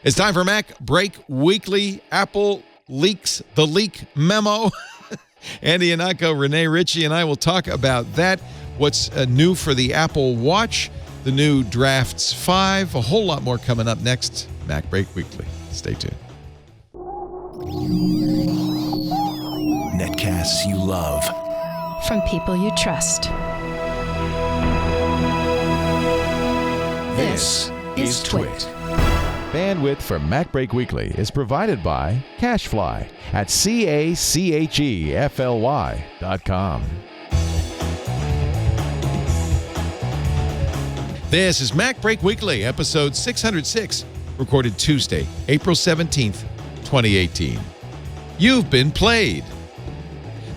It's time for MacBreak Weekly. Apple leaks the leak memo. Andy Ihnatko, Rene, Ritchie, and I will talk about that. What's new for the Apple Watch, the new Drafts 5, a whole lot more coming up next. MacBreak Weekly. Stay tuned. Netcasts you love. From people you trust. This is Twit. Bandwidth for MacBreak Weekly is provided by CacheFly at CACHEFLY.com. This is MacBreak Weekly, episode 606, recorded Tuesday, April 17th, 2018. You've been played.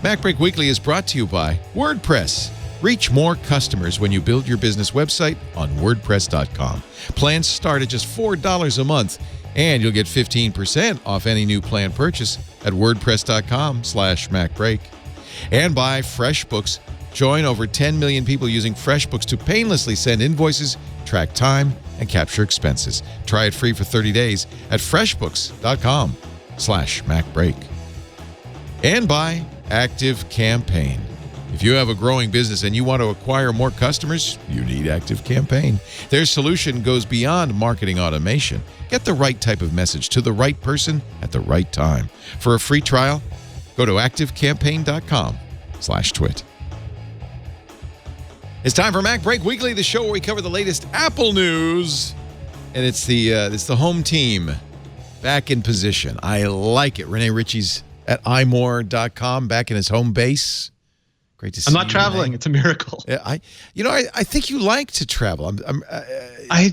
MacBreak Weekly is brought to you by WordPress. Reach more customers when you build your business website on WordPress.com. Plans start at just $4 a month, and you'll get 15% off any new plan purchase at WordPress.com/MacBreak. And by FreshBooks. Join over 10 million people using FreshBooks to painlessly send invoices, track time, and capture expenses. Try it free for 30 days at FreshBooks.com/MacBreak. And by ActiveCampaign. If you have a growing business and you want to acquire more customers, you need ActiveCampaign. Their solution goes beyond marketing automation. Get the right type of message to the right person at the right time. For a free trial, go to ActiveCampaign.com/twit. It's time for MacBreak Weekly, the show where we cover the latest Apple news. And it's the home team back in position. I like it. Rene Ritchie's at imore.com, back in his home base. Great to see you. I'm not traveling. Rene. It's a miracle. Yeah, I think you like to travel. Well,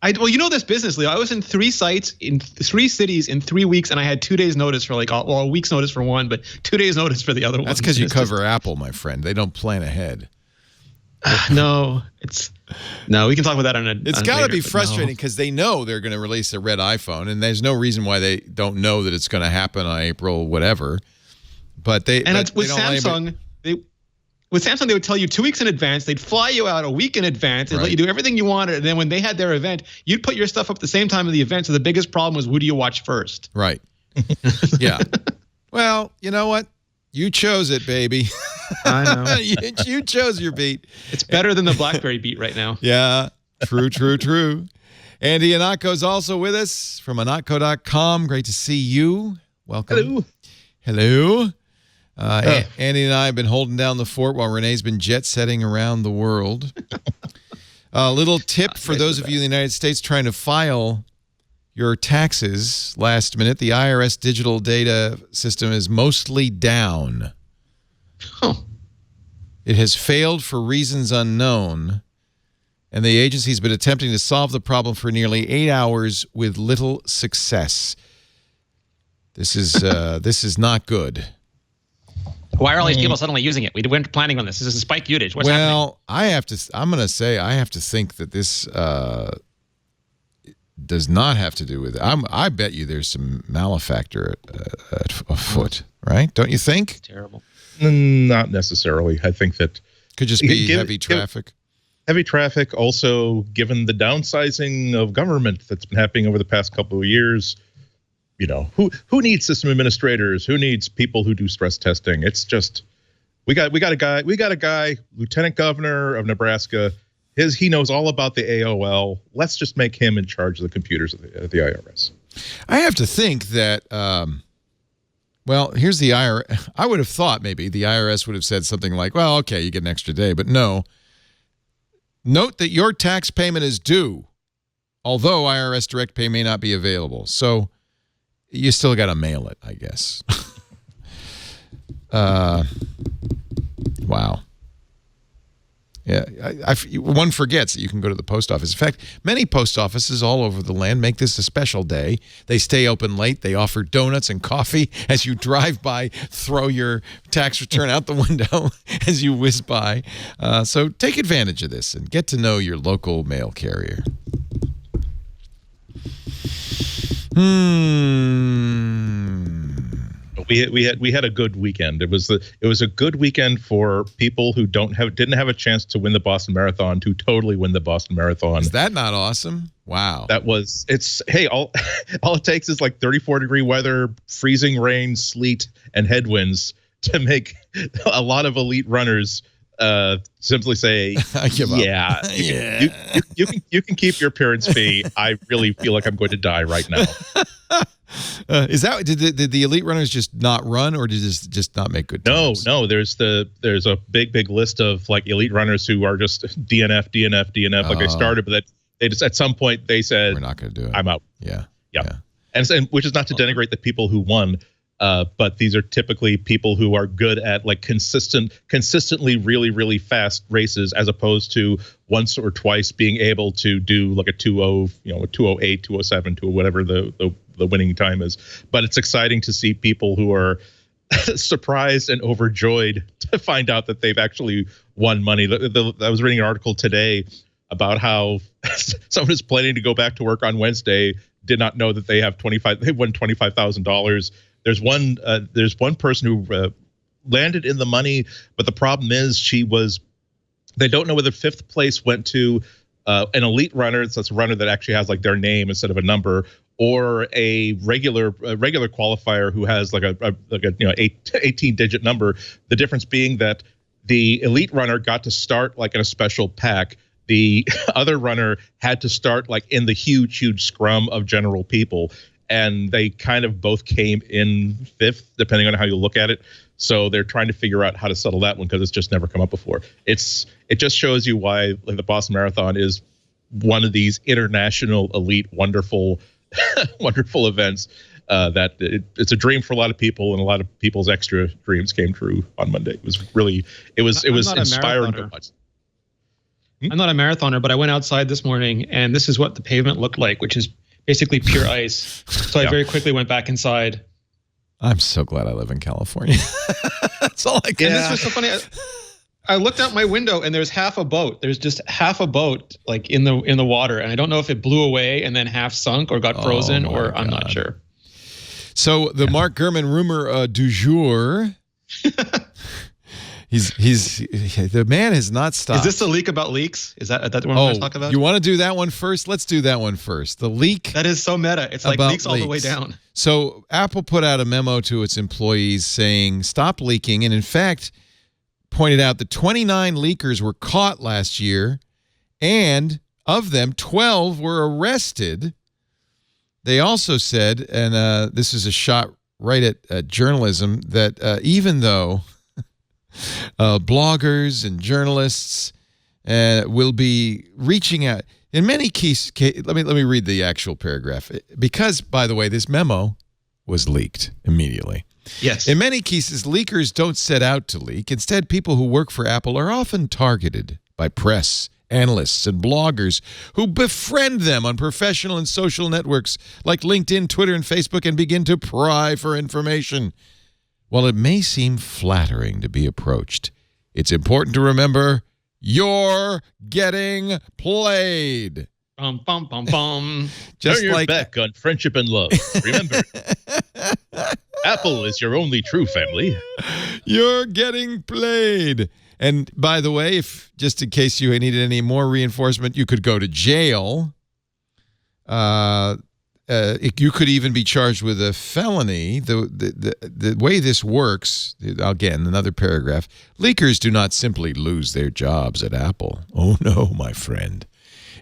you know this business, Leo. I was in 3 sites in 3 cities in 3 weeks, and I had 2 days notice for a week's notice for one, but 2 days notice for the other one. That's because you cover Apple, my friend. They don't plan ahead. No, we can talk about that on a. It's got to be frustrating because they know they're going to release a red iPhone, and there's no reason why they don't know that it's going to happen on April whatever. But with Samsung, they would tell you 2 weeks in advance. They'd fly you out a week in advance and let you do everything you wanted. And then when they had their event, you'd put your stuff up at the same time of the event. So the biggest problem was, who do you watch first? Right. Yeah. Well, you know what? You chose it, baby. I know. you chose your beat. It's better than the BlackBerry beat right now. Yeah. True. Andy Ihnatko's also with us from Ihnatko.com. Great to see you. Welcome. Hello. Andy and I have been holding down the fort while Renee's been jet-setting around the world. A little tip for those of you in the United States trying to file your taxes last minute. The IRS digital data system is mostly down. It has failed for reasons unknown, and the agency's been attempting to solve the problem for nearly 8 hours with little success. This is not good. Why are all these people suddenly using it? We weren't planning on this. This is a spike usage. What's happening? I have to think that this does not have to do with it. I bet you there's some malefactor afoot, right? Don't you think? It's terrible. Not necessarily. I think that could just be heavy traffic. Heavy traffic. Also, given the downsizing of government that's been happening over the past couple of years, who needs system administrators? Who needs people who do stress testing? It's just we got a guy, Lieutenant Governor of Nebraska. He knows all about the AOL. Let's just make him in charge of the computers at the IRS. I have to think that. Here's the IRS. I would have thought maybe the IRS would have said something like, "Well, okay, you get an extra day," but no. Note that your tax payment is due, although IRS direct pay may not be available. So. You still got to mail it, I guess. Wow. Yeah, one forgets that you can go to the post office. In fact, many post offices all over the land make this a special day. They stay open late. They offer donuts and coffee as you drive by. Throw your tax return out the window as you whiz by. So take advantage of this and get to know your local mail carrier. We had a good weekend. It was a good weekend for people who didn't have a chance to win the Boston Marathon to totally win the Boston Marathon. Is that not awesome? Wow. Hey, all it takes is like 34-degree weather, freezing rain, sleet, and headwinds to make a lot of elite runners simply say, I give up. Yeah, you can keep your appearance fee. I really feel like I'm going to die right now. Is that did the elite runners just not run, or did this just not make good times? No. There's a big list of like elite runners who are just DNF. Like they started, but they just at some point they said, we're not going to do it. I'm out. Yeah. And which is not to denigrate the people who won. But these are typically people who are good at like consistently really, really fast races, as opposed to once or twice being able to do like a 2:0, a 2:08, 2:07, to whatever the winning time is. But it's exciting to see people who are surprised and overjoyed to find out that they've actually won money. I was reading an article today about how someone who's planning to go back to work on Wednesday did not know that they won $25,000. There's one person who landed in the money, but the problem is they don't know whether fifth place went to an elite runner, so it's a runner that actually has like their name instead of a number, or a regular qualifier who has like a 18-digit number. The difference being that the elite runner got to start like in a special pack. The other runner had to start like in the huge scrum of general people. And they kind of both came in fifth, depending on how you look at it. So they're trying to figure out how to settle that one because it's just never come up before. It just shows you why like, the Boston Marathon is one of these international elite, wonderful events. That it's a dream for a lot of people, and a lot of people's extra dreams came true on Monday. It was inspiring to watch. I'm not a marathoner, but I went outside this morning, and this is what the pavement looked like, which is basically pure ice. So I very quickly went back inside. I'm so glad I live in California. That's all I can. And this was so funny. I looked out my window, and there's half a boat. There's just half a boat like in the water, and I don't know if it blew away and then half sunk or got frozen, or I'm not sure. So the Mark Gurman rumor du jour. The man has not stopped. Is this a leak about leaks? Is that what we're talking about? You want to do that one first? Let's do that one first. The leak. That is so meta. It's like leaks all the way down. So Apple put out a memo to its employees saying, stop leaking. And in fact, pointed out that 29 leakers were caught last year. And of them, 12 were arrested. They also said, and this is a shot right at journalism, that even though bloggers and journalists will be reaching out in many cases. Let me read the actual paragraph, because, by the way, this memo was leaked immediately. Yes. In many cases, leakers don't set out to leak. Instead, people who work for Apple are often targeted by press, analysts, and bloggers who befriend them on professional and social networks like LinkedIn, Twitter, and Facebook and begin to pry for information. While it may seem flattering to be approached, it's important to remember you're getting played. Bum, bum, bum, bum. Just turn your back on friendship and love. Remember, Apple is your only true family. You're getting played. And by the way, if just in case you needed any more reinforcement, you could go to jail. You could even be charged with a felony. The way this works, again, another paragraph, leakers do not simply lose their jobs at Apple. Oh, no, my friend.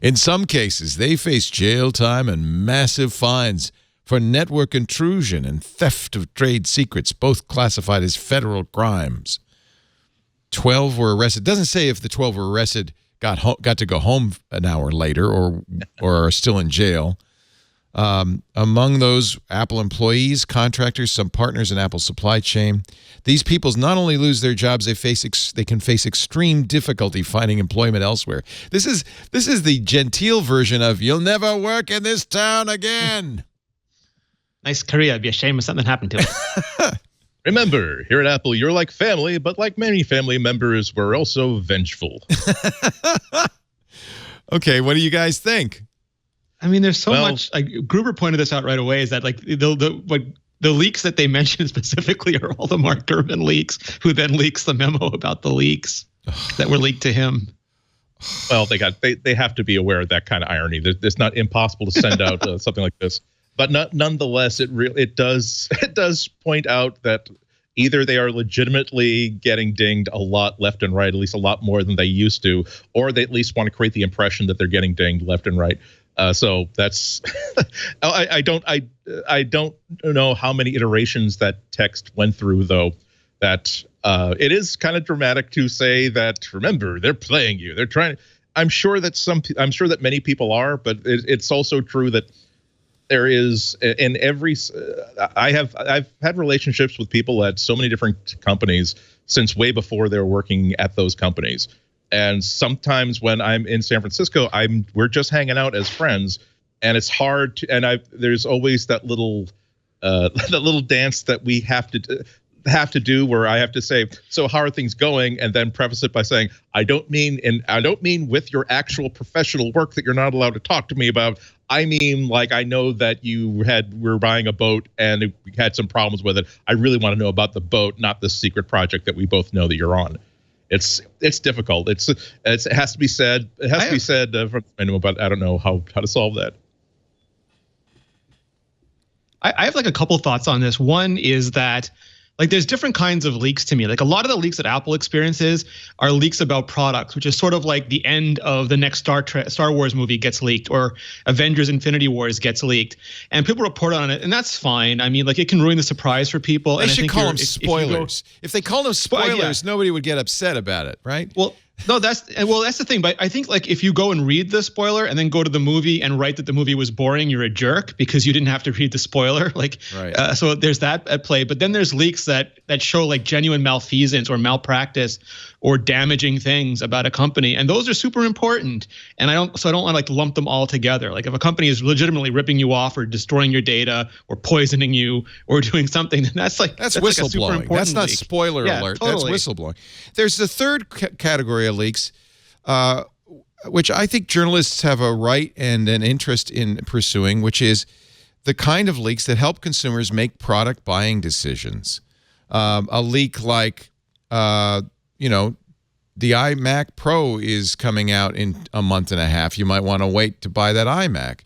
In some cases, they face jail time and massive fines for network intrusion and theft of trade secrets, both classified as federal crimes. 12 were arrested. It doesn't say if the 12 were arrested got to go home an hour later or are still in jail. Among those, Apple employees, contractors, some partners in Apple's supply chain. These people not only lose their jobs, they can face extreme difficulty finding employment elsewhere. This is the genteel version of "you'll never work in this town again." Nice career. It'd be a shame if something happened to it. Remember, here at Apple, you're like family, but like many family members, we're also vengeful. Okay, what do you guys think? I mean, there's so much. Like Gruber pointed this out right away. Is that like the leaks that they mentioned specifically are all the Mark Gurman leaks, who then leaks the memo about the leaks that were leaked to him. Well, they have to be aware of that kind of irony. It's not impossible to send out something like this, but nonetheless, it does point out that either they are legitimately getting dinged a lot left and right, at least a lot more than they used to, or they at least want to create the impression that they're getting dinged left and right. So that's I don't know how many iterations that text went through, though. That it is kind of dramatic to say that. Remember, they're playing you. They're trying. I'm sure that many people are, but it's also true that there is in every. I've had relationships with people at so many different companies since way before they were working at those companies. And sometimes when I'm in San Francisco, we're just hanging out as friends, and it's hard to. And there's always that little dance that we have to do where I have to say, so how are things going, and then preface it by saying, I don't mean with your actual professional work that you're not allowed to talk to me about. I mean, like, I know that we're buying a boat and we had some problems with it. I really want to know about the boat, not the secret project that we both know that you're on. It's difficult. It has to be said. It has to be said from the minimum, but I don't know how to solve that. I have like a couple thoughts on this. One is that, like, there's different kinds of leaks to me. Like, a lot of the leaks that Apple experiences are leaks about products, which is sort of like the end of the next Star Wars movie gets leaked, or Avengers Infinity Wars gets leaked, and people report on it, and that's fine. I mean, like, it can ruin the surprise for people. They and should call them spoilers. If they call them spoilers, nobody would get upset about it, right? Well, no, that's the thing. But I think, like, if you go and read the spoiler and then go to the movie and write that the movie was boring, you're a jerk because you didn't have to read the spoiler. Like, right. So there's that at play. But then there's leaks that show like genuine malfeasance or malpractice or damaging things about a company, and those are super important. And I don't want to like lump them all together. Like, if a company is legitimately ripping you off or destroying your data or poisoning you or doing something, then that's whistleblowing. That's not leak. Spoiler alert. Totally. That's whistleblowing. There's the third category of leaks, which I think journalists have a right and an interest in pursuing, which is the kind of leaks that help consumers make product buying decisions. A leak like, the iMac Pro is coming out in a month and a half. You might want to wait to buy that iMac.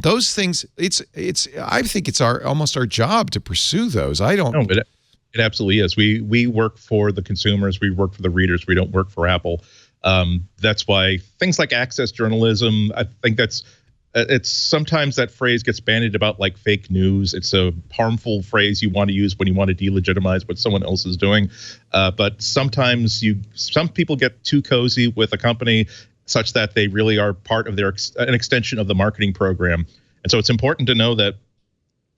Those things, I think it's almost our job to pursue those. I don't. No, but it absolutely is. We work for the consumers. We work for the readers. We don't work for Apple. That's why things like access journalism, I think it's sometimes that phrase gets bandied about like fake news. It's a harmful phrase you want to use when you want to delegitimize what someone else is doing. But sometimes some people get too cozy with a company such that they really are part of an extension of the marketing program. And so it's important to know that,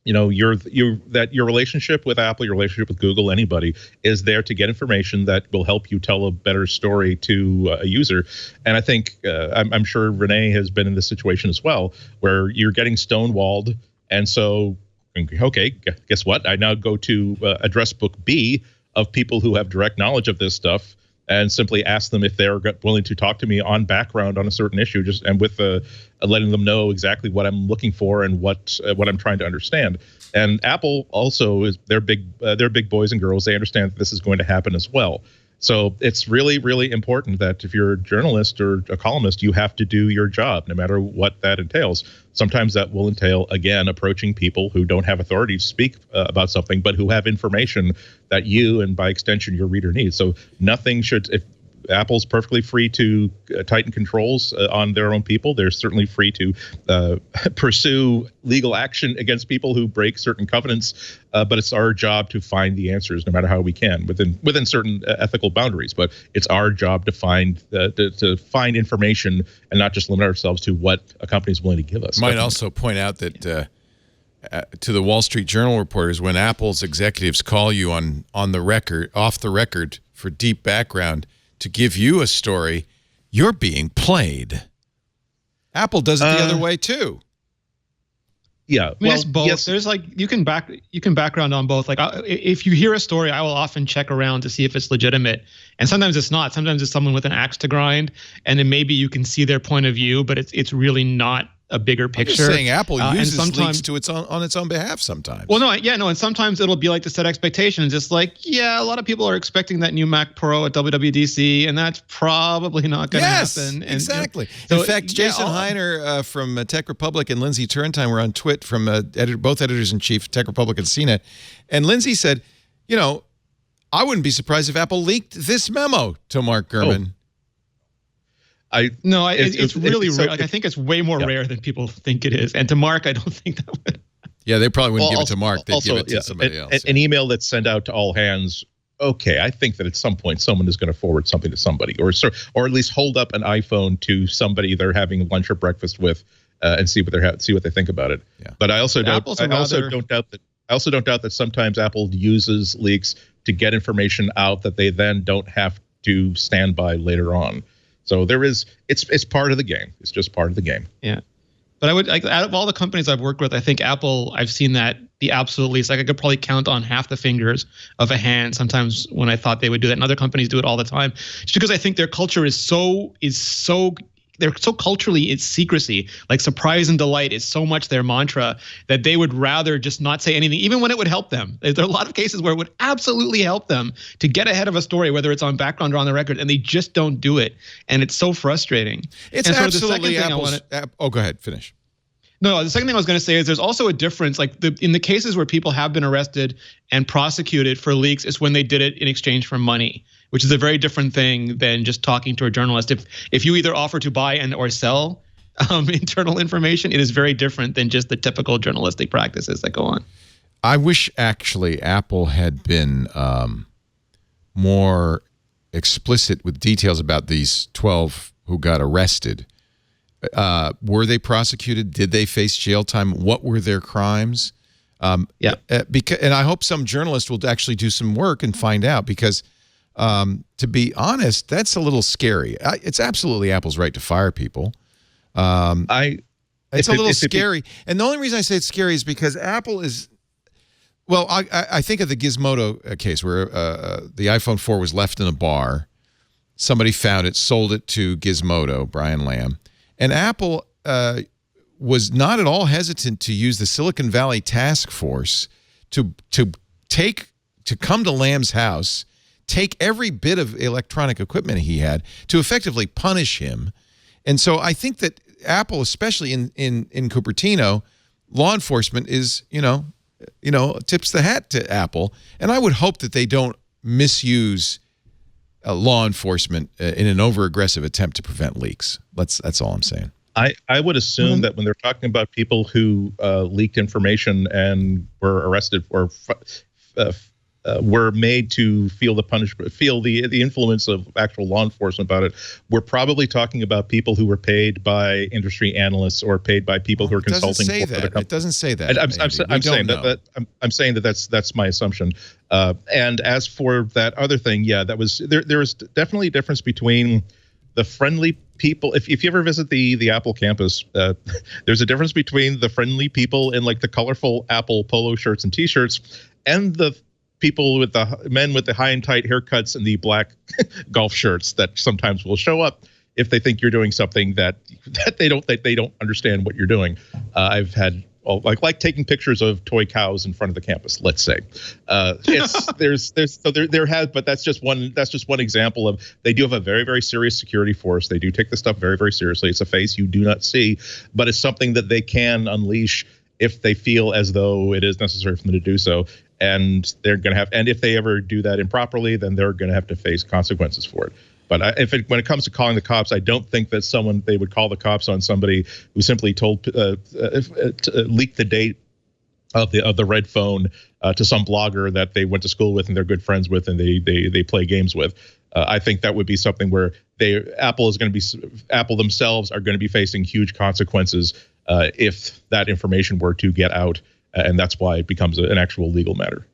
that your relationship with Apple, your relationship with Google, anybody is there to get information that will help you tell a better story to a user. And I think I'm sure Rene has been in this situation as well, where you're getting stonewalled. And so, okay, guess what? I now go to address book B of people who have direct knowledge of this stuff and simply ask them if they're willing to talk to me on background on a certain issue, and with letting them know exactly what I'm looking for and what I'm trying to understand. And Apple also they're big boys and girls. They understand that this is going to happen as well. So it's really, really important that if you're a journalist or a columnist, you have to do your job, no matter what that entails. Sometimes that will entail, again, approaching people who don't have authority to speak about something, but who have information that you, and by extension, your reader needs. So nothing should, if Apple's perfectly free to tighten controls on their own people. They're certainly free to pursue legal action against people who break certain covenants. But it's our job to find the answers, no matter how we can, within certain ethical boundaries. But it's our job to find information and not just limit ourselves to what a company is willing to give us. Might also point out that to the Wall Street Journal reporters, when Apple's executives call you on the record, off the record, for deep background to give you a story, you're being played. Apple does it the other way too. Yeah, I mean, it's both. Yes. There's like you can background on both. Like if you hear a story, I will often check around to see if it's legitimate, and sometimes it's not. Sometimes it's someone with an axe to grind, and then maybe you can see their point of view, but it's really not a bigger picture. I'm just saying Apple uses sometimes, leaks to on its own behalf sometimes. Well, and sometimes it'll be like to set expectations. It's like, yeah, a lot of people are expecting that new Mac Pro at WWDC, and that's probably not going to happen. And, exactly. So, in fact, Jason Heiner from Tech Republic and Lindsay Turrentine were on Twit from both editors-in-chief of Tech Republic and CNET, and Lindsay said, I wouldn't be surprised if Apple leaked this memo to Mark Gurman. It's really rare. Like, I think it's way more rare than people think it is. And to Mark, I don't think that would. Yeah, they probably wouldn't give it to Mark. They'd give it to somebody else. An email that's sent out to all hands. Okay, I think that at some point someone is going to forward something to somebody, or at least hold up an iPhone to somebody they're having lunch or breakfast with, and see what they think about it. Yeah. But I also don't doubt that sometimes Apple uses leaks to get information out that they then don't have to stand by later on. So it's part of the game. It's just part of the game. Yeah. But out of all the companies I've worked with, I think Apple, I've seen that the absolute least. Like, I could probably count on half the fingers of a hand sometimes when I thought they would do that. And other companies do it all the time. Just because I think their culture is so they're so culturally, it's secrecy. Like, surprise and delight is so much their mantra that they would rather just not say anything, even when it would help them. There are a lot of cases where it would absolutely help them to get ahead of a story, whether it's on background or on the record, and they just don't do it. And it's so frustrating. It's absolutely Apple's. Go ahead, finish. No, the second thing I was going to say is there's also a difference. Like, in the cases where people have been arrested and prosecuted for leaks, is when they did it in exchange for money, which is a very different thing than just talking to a journalist. If you either offer to buy and or sell internal information, it is very different than just the typical journalistic practices that go on. I wish actually Apple had been more explicit with details about these 12 who got arrested. Were they prosecuted? Did they face jail time? What were their crimes? And I hope some journalist will actually do some work and find out, because to be honest, that's a little scary. It's absolutely Apple's right to fire people. It's a little scary. And the only reason I say it's scary is because Apple is, well, I think of the Gizmodo case where the iPhone 4 was left in a bar. Somebody found it, sold it to Gizmodo, Brian Lamb. And Apple was not at all hesitant to use the Silicon Valley task force to come to Lamb's house, take every bit of electronic equipment he had to effectively punish him. And so I think that Apple, especially in Cupertino, law enforcement is, tips the hat to Apple. And I would hope that they don't misuse law enforcement in an over-aggressive attempt to prevent leaks. That's all I'm saying. I would assume that when they're talking about people who leaked information and were arrested or were made to feel the punishment, feel the influence of actual law enforcement about it, we're probably talking about people who were paid by industry analysts or paid by people who are consulting for the company. It doesn't say that. I'm saying that's my assumption. And as for that other thing, that was there was definitely a difference between the friendly people. If you ever visit the Apple campus, there's a difference between the friendly people in like the colorful Apple polo shirts and T-shirts, and the people with the men with the high and tight haircuts and the black golf shirts that sometimes will show up if they think you're doing something that they don't understand what you're doing. I've had like taking pictures of toy cows in front of the campus, let's say. But that's just one example of, they do have a very, very serious security force. They do take this stuff very, very seriously. It's a face you do not see, but it's something that they can unleash if they feel as though it is necessary for them to do so. And they're going to have, and if they ever do that improperly, then they're going to have to face consequences for it. But when it comes to calling the cops, I don't think that they would call the cops on somebody who simply leaked the date of the red phone to some blogger that they went to school with and they're good friends with and they play games with. I think that would be something where Apple themselves are going to be facing huge consequences if that information were to get out, and that's why it becomes an actual legal matter.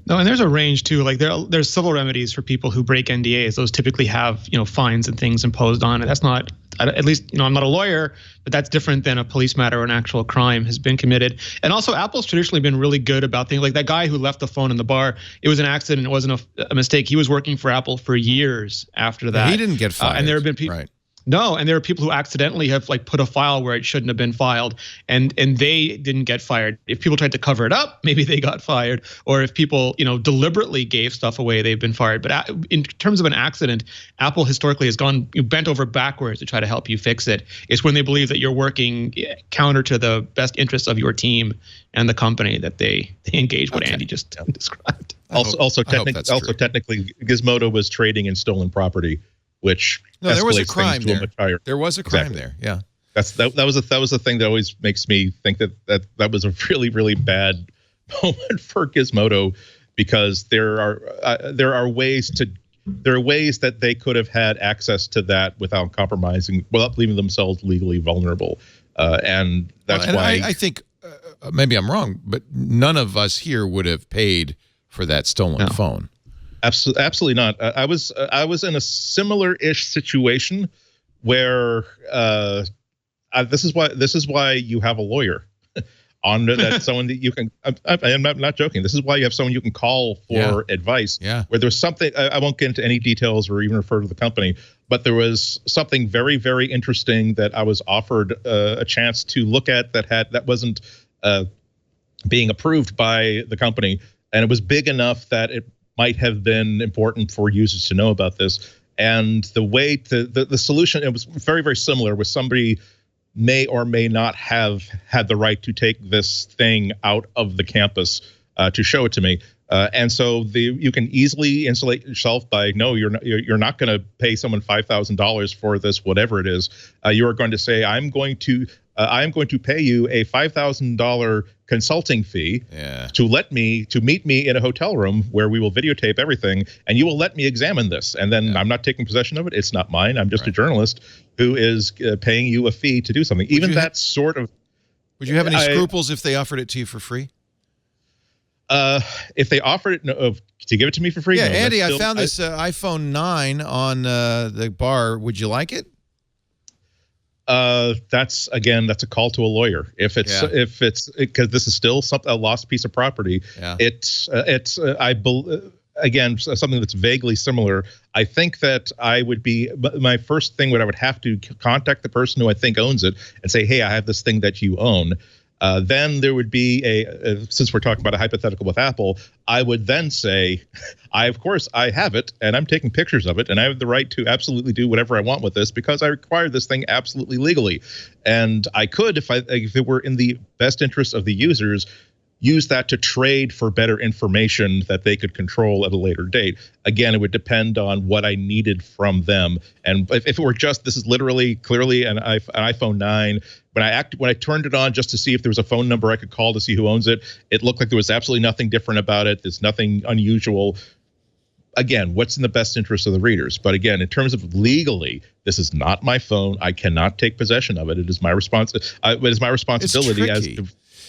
No, and there's a range too. Like there's civil remedies for people who break NDAs. Those typically have fines and things imposed on it. That's not, at least I'm not a lawyer, but that's different than a police matter or an actual crime has been committed. And also, Apple's traditionally been really good about things like that guy who left the phone in the bar. It was an accident. It wasn't a mistake. He was working for Apple for years after that. He didn't get fired. And there have been people. Right. No, and there are people who accidentally have like put a file where it shouldn't have been filed, and they didn't get fired. If people tried to cover it up, maybe they got fired. Or if people, deliberately gave stuff away, they've been fired. But in terms of an accident, Apple historically has gone bent over backwards to try to help you fix it. It's when they believe that you're working counter to the best interests of your team and the company that they engage what Andy just described. Also, technically, Gizmodo was trading in stolen property, which there was a escalates crime things to a there. much higher. There was a crime Exactly. there. Yeah, that was the thing that always makes me think that was a really, really bad moment for Gizmodo, because there are ways that they could have had access to that without compromising, without leaving themselves legally vulnerable, and that's why I think maybe I'm wrong, but none of us here would have paid for that stolen phone. Absolutely not. I was in a similar-ish situation where this is why you have a lawyer on that, someone that you can. I'm not joking. This is why you have someone you can call for advice. Yeah. Where there's something, I won't get into any details or even refer to the company, but there was something very, very interesting that I was offered a chance to look at that wasn't being approved by the company, and it was big enough that it might have been important for users to know about this. And the way the solution, it was very, very similar, where somebody may or may not have had the right to take this thing out of the campus to show it to me. And so you can easily insulate yourself by, no, you're not going to pay someone $5,000 for this, whatever it is. You are going to say, I'm going to pay you a $5,000 consulting fee to meet me in a hotel room where we will videotape everything, and you will let me examine this. And then I'm not taking possession of it. It's not mine. I'm just a journalist who is paying you a fee to do something. Would you have any scruples if they offered it to you for free? If they offered it to give it to me for free? Yeah, no, Andy, I found this iPhone 9 on the bar. Would you like it? That's a call to a lawyer. If it's because this is still a lost piece of property. Yeah. Again, something that's vaguely similar. I think that my first thing I would have to contact the person who I think owns it and say, hey, I have this thing that you own. Then there would be since we're talking about a hypothetical with Apple, I would then say, I have it, and I'm taking pictures of it, and I have the right to absolutely do whatever I want with this because I acquired this thing absolutely legally. And I could, if it were in the best interest of the users, use that to trade for better information that they could control at a later date. Again, it would depend on what I needed from them. And if it were just, this is literally clearly an iPhone 9, when I turned it on just to see if there was a phone number I could call to see who owns it, it looked like there was absolutely nothing different about it. There's nothing unusual. Again, what's in the best interest of the readers? But again, in terms of legally, this is not my phone. I cannot take possession of it. It is my responsibility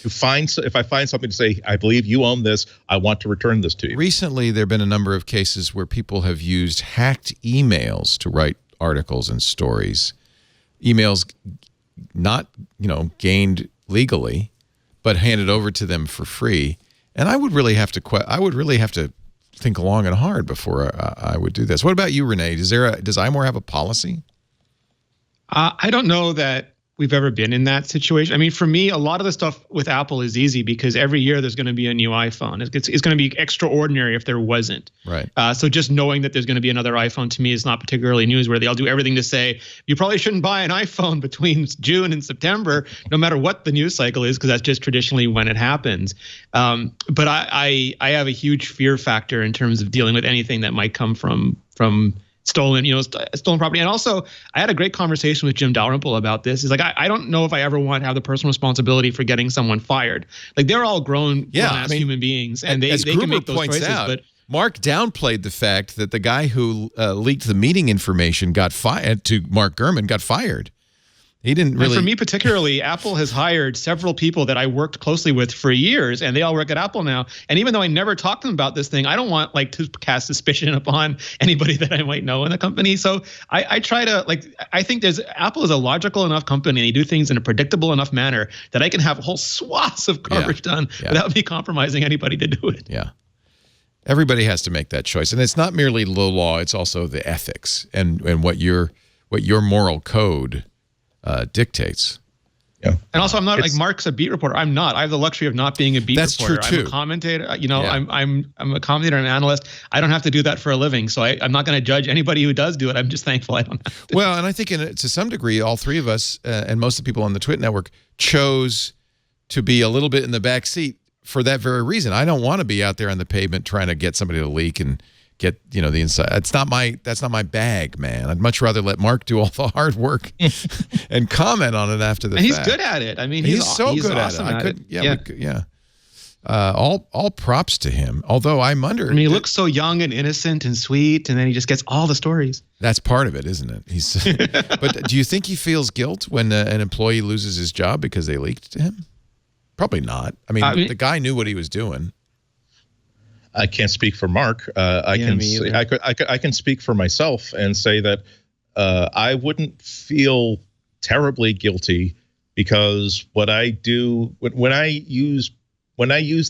if I find something to say, I believe you own this, I want to return this to you. Recently, there have been a number of cases where people have used hacked emails to write articles and stories. Emails not, gained legally, but handed over to them for free. And I would really have to think long and hard before I would do this. What about you, Rene? Does iMore have a policy? I don't know that we've ever been in that situation. I mean, for me, a lot of the stuff with Apple is easy because every year there's going to be a new iPhone. It's going to be extraordinary if there wasn't. Right. So just knowing that there's going to be another iPhone to me is not particularly newsworthy. I'll do everything to say you probably shouldn't buy an iPhone between June and September, no matter what the news cycle is, because that's just traditionally when it happens. But I have a huge fear factor in terms of dealing with anything that might come from stolen property. And also, I had a great conversation with Jim Dalrymple about this. He's like, I don't know if I ever want to have the personal responsibility for getting someone fired. Like, they're all grown human beings, and they can make those choices. But Mark downplayed the fact that the guy who leaked the meeting information got fired to Mark Gurman got fired. He didn't really. And for me particularly, Apple has hired several people that I worked closely with for years, and they all work at Apple now. And even though I never talked to them about this thing, I don't want to cast suspicion upon anybody that I might know in the company. So I try to I think Apple is a logical enough company. They do things in a predictable enough manner that I can have whole swaths of coverage done without me compromising anybody to do it. Yeah. Everybody has to make that choice, and it's not merely the law; it's also the ethics and what you're what your moral code dictates. Yeah. And also, I'm not like Mark's a beat reporter. I'm not. I have the luxury of not being a beat reporter. That's true too. I'm a commentator. You know, I'm a commentator and an analyst. I don't have to do that for a living. So I'm not going to judge anybody who does do it. I'm just thankful I don't have to. Well, and I think to some degree, all three of us and most of the people on the Twit network chose to be a little bit in the back seat for that very reason. I don't want to be out there on the pavement trying to get somebody to leak and get, you know, the inside. That's not my bag, man. I'd much rather let Mark do all the hard work and comment on it after the fact. And he's good at it. I mean, he's so good awesome at it. Yeah. All props to him. Although I'm under. I mean, he looks so young and innocent and sweet, and then he just gets all the stories. That's part of it, isn't it? He's. But do you think he feels guilt when an employee loses his job because they leaked to him? Probably not. I mean, the guy knew what he was doing. I can't speak for Mark. I can speak for myself and say that I wouldn't feel terribly guilty because what I do when I use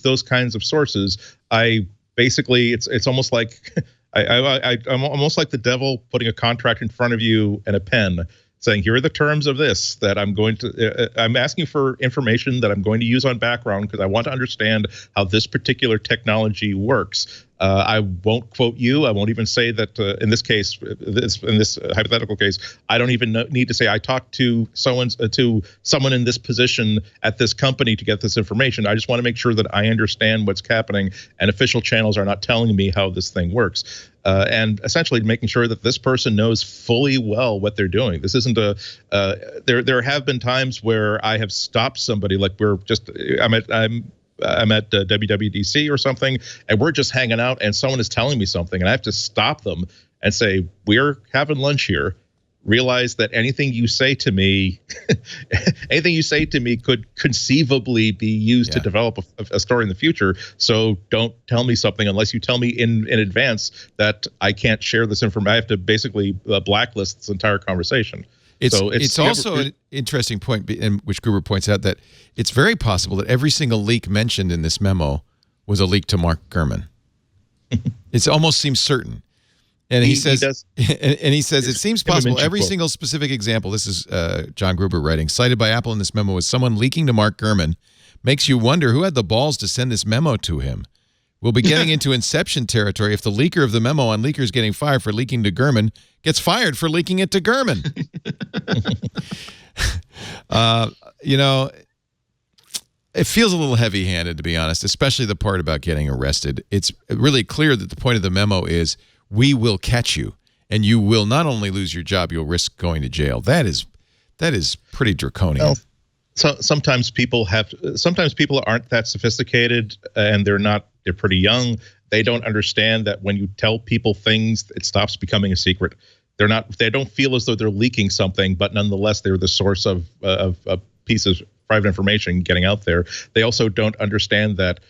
those kinds of sources, I basically it's almost like I'm almost like the devil putting a contract in front of you and a pen, saying, here are the terms of this that I'm asking for information that I'm going to use on background because I want to understand how this particular technology works. I won't quote you. I won't even say that in this case, in this hypothetical case, I don't even need to say I talked to someone in this position at this company to get this information. I just want to make sure that I understand what's happening, and official channels are not telling me how this thing works. And essentially making sure that this person knows fully well what they're doing. This isn't there have been times where I have stopped somebody, like I'm at WWDC or something, and we're just hanging out, and someone is telling me something, and I have to stop them and say, we're having lunch here. Realize that anything you say to me could conceivably be used to develop a story in the future. So don't tell me something unless you tell me in advance that I can't share this information. I have to basically blacklist this entire conversation. It's also an interesting point, in which Gruber points out that it's very possible that every single leak mentioned in this memo was a leak to Mark Gurman. It almost seems certain. And he says, it seems possible every single specific example, this is John Gruber writing, cited by Apple in this memo as someone leaking to Mark Gurman, makes you wonder who had the balls to send this memo to him. We'll be getting into Inception territory if the leaker of the memo on leakers getting fired for leaking to Gurman gets fired for leaking it to Gurman. You know, it feels a little heavy-handed, to be honest, especially the part about getting arrested. It's really clear that the point of the memo is we will catch you, and you will not only lose your job, you'll risk going to jail. That is pretty draconian. Well, so sometimes people aren't that sophisticated, and they're pretty young. They don't understand that when you tell people things, it stops becoming a secret. They don't feel as though they're leaking something, but nonetheless, they're the source of a piece of private information getting out there. They also don't understand that,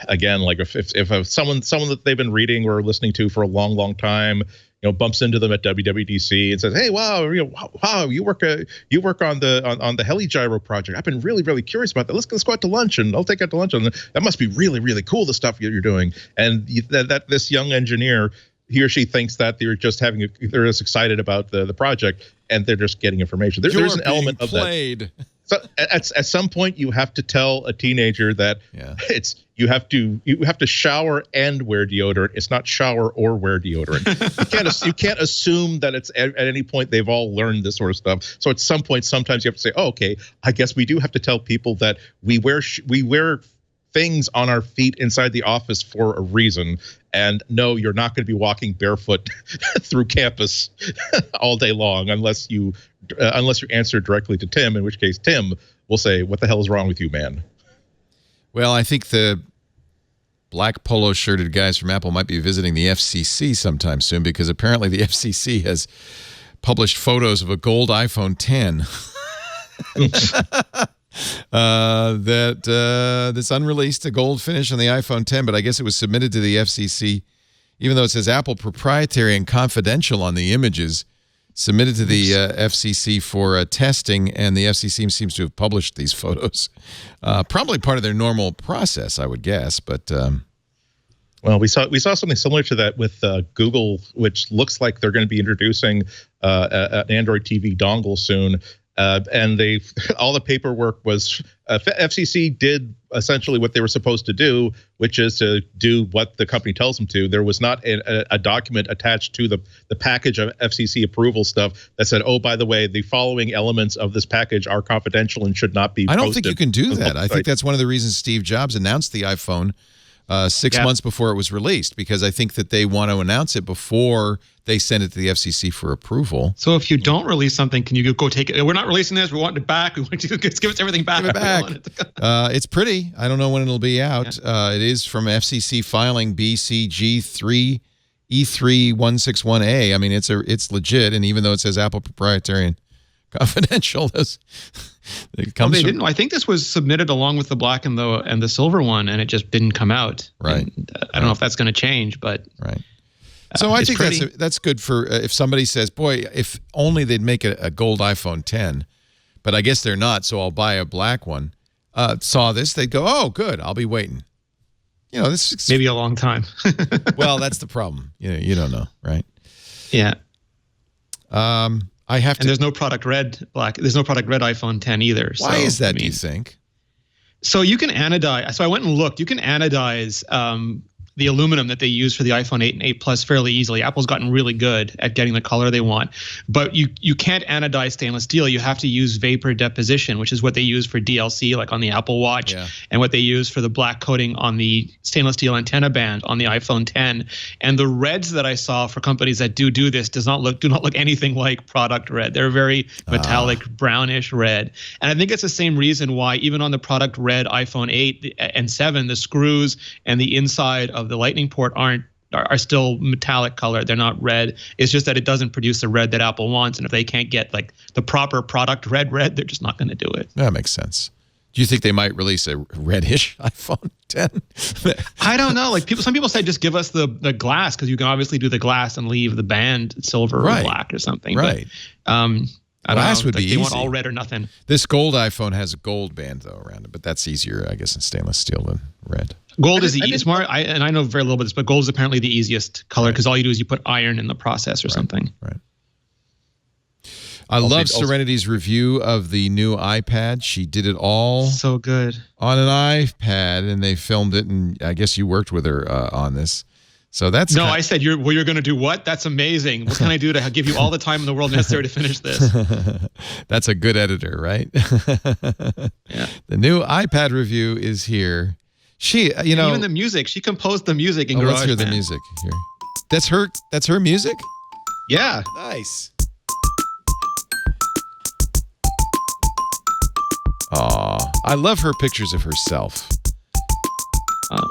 again, like if someone that they've been reading or listening to for a long time, bumps into them at WWDC and says, "Hey, wow, you work on the heli gyro project. I've been really, really curious about that. Let's go out to lunch, and I'll take you out to lunch. And that must be really, really cool, the stuff you're doing." And that this young engineer, he or she thinks that they're just excited about the project, and they're just getting information. There's an element of that. So at some point, you have to tell a teenager that you have to shower and wear deodorant. It's not shower or wear deodorant. You can't assume that it's at any point they've all learned this sort of stuff. So at some point, sometimes you have to say, "Oh, okay, I guess we do have to tell people that we wear things on our feet inside the office for a reason. And no, you're not going to be walking barefoot through campus all day long unless you answer directly to Tim, in which case Tim will say, "What the hell is wrong with you, man?" Well, I think the black polo shirted guys from Apple might be visiting the FCC sometime soon, because apparently the FCC has published photos of a gold iPhone 10 that's unreleased, a gold finish on the iPhone 10, but I guess it was submitted to the FCC, even though it says Apple proprietary and confidential on the images, submitted to the FCC for testing, and the FCC seems to have published these photos. Probably part of their normal process, I would guess, but Well, we saw something similar to that with Google, which looks like they're going to be introducing an Android TV dongle soon. And all the paperwork was FCC did essentially what they were supposed to do, which is to do what the company tells them to. There was not a document attached to the package of FCC approval stuff that said, oh, by the way, the following elements of this package are confidential and should not be posted. I don't think you can do that. I think that's one of the reasons Steve Jobs announced the iPhone 6 months before it was released, because I think that they want to announce it before they send it to the FCC for approval. So if you don't release something, can you go take it? We're not releasing this. We want it back. We want you to give us everything back. Give it back. It's pretty. I don't know when it'll be out. Yeah. It is from FCC filing BCG3 E3161A. I mean, it's legit. And even though it says Apple proprietary and confidential, it comes they didn't. I think this was submitted along with the black and the silver one, and it just didn't come out. Right. And I don't know if that's going to change, but right. So I think that's good for if somebody says, boy, if only they'd make a gold iPhone 10, but I guess they're not, so I'll buy a black one. Saw this, they'd go, oh, good, I'll be waiting. You know, this is maybe a long time. Well, that's the problem. You don't know, right? Yeah. I have to. And there's no product red black. There's no product red iPhone 10 either. Why is that, do you think? So you can anodize. So I went and looked. You can anodize the aluminum that they use for the iPhone 8 and 8 Plus fairly easily. Apple's gotten really good at getting the color they want. But you can't anodize stainless steel. You have to use vapor deposition, which is what they use for DLC, like on the Apple Watch, and what they use for the black coating on the stainless steel antenna band on the iPhone 10. And the reds that I saw for companies that do this do not look anything like product red. They're very metallic, brownish red. And I think it's the same reason why even on the product red iPhone 8 and 7, the screws and the inside of the lightning port are still metallic color. They're not red. It's just that it doesn't produce the red that Apple wants. And if they can't get like the proper product red, they're just not going to do it. That makes sense. Do you think they might release a reddish iPhone 10? I don't know. Like some people say just give us the glass, because you can obviously do the glass and leave the band silver or black or something. Right. But, glass would be easy. They want all red or nothing. This gold iPhone has a gold band though around it, but that's easier, I guess, in stainless steel than red. Gold is the easiest. And I know very little about this, but gold is apparently the easiest color because all you do is you put iron in the process or something. Right. I love Serenity's review of the new iPad. She did it all so good on an iPad, and they filmed it. And I guess you worked with her on this. So that's I said you're going to do what? That's amazing. What can I do to give you all the time in the world necessary to finish this? That's a good editor, right? Yeah. The new iPad review is here. She, even the music. She composed the music in GarageBand. Let's hear the music here. That's her music? Yeah. Nice. Aw, I love her pictures of herself.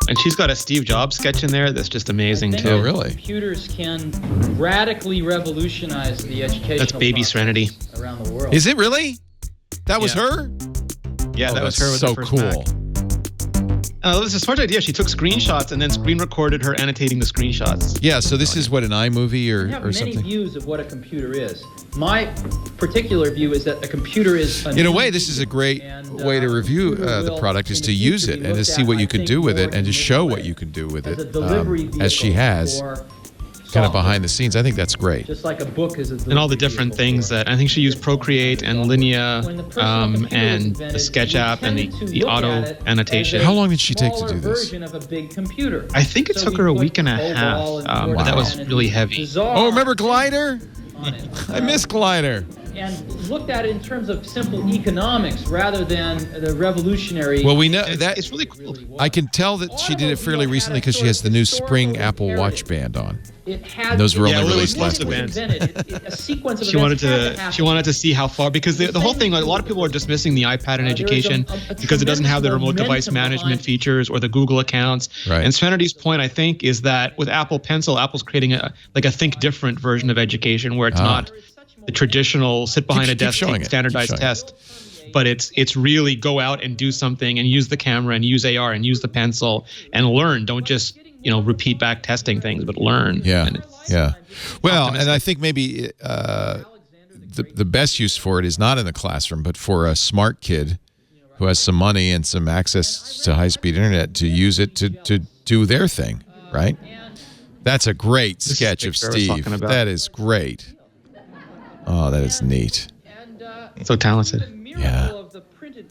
And she's got a Steve Jobs sketch in there that's just amazing too. Oh, really? Computers can radically revolutionize the educational That's baby Serenity around the world. Is it really? That was her? Yeah, that was her with so the first cool. Mac. It was a smart idea. She took screenshots and then screen recorded her annotating the screenshots. Yeah, so this is what, an iMovie or something? We have many views of what a computer is. My particular view is that a computer is... In a way, this is a great way to review the product, is to use it and to see what you can do with it and to show what you can do with it, as she has, kind of behind the scenes. I think that's great. Just like a book is a and all the different things that I think she used Procreate and Linea and the Sketch app and the auto annotation. How long did she take to do this? I think it took her a week and a half. But that was really heavy. Oh, remember Glider? I miss Glider. And looked at it in terms of simple economics rather than the revolutionary. Well, we know that it's really cool. I can tell that she did it fairly recently because she has the new spring Apple Watch band on. And those were only released last week. She wanted to see how far, because the whole thing, like, a lot of people are dismissing the iPad in education because it doesn't have the remote device management features or the Google accounts. Right. And Serenity's point, I think, is that with Apple Pencil, Apple's creating a think different version of education where it's not the traditional sit behind a desk, take standardized test. But it's really go out and do something and use the camera and use AR and use the pencil and learn. Don't just repeat back testing things, but learn. Yeah, yeah. Well, and I think maybe the best use for it is not in the classroom, but for a smart kid who has some money and some access to high-speed internet to use it to do their thing. right? That's a great sketch of picture I was Steve. talking about. That is great. Oh, that is neat. So talented. Yeah.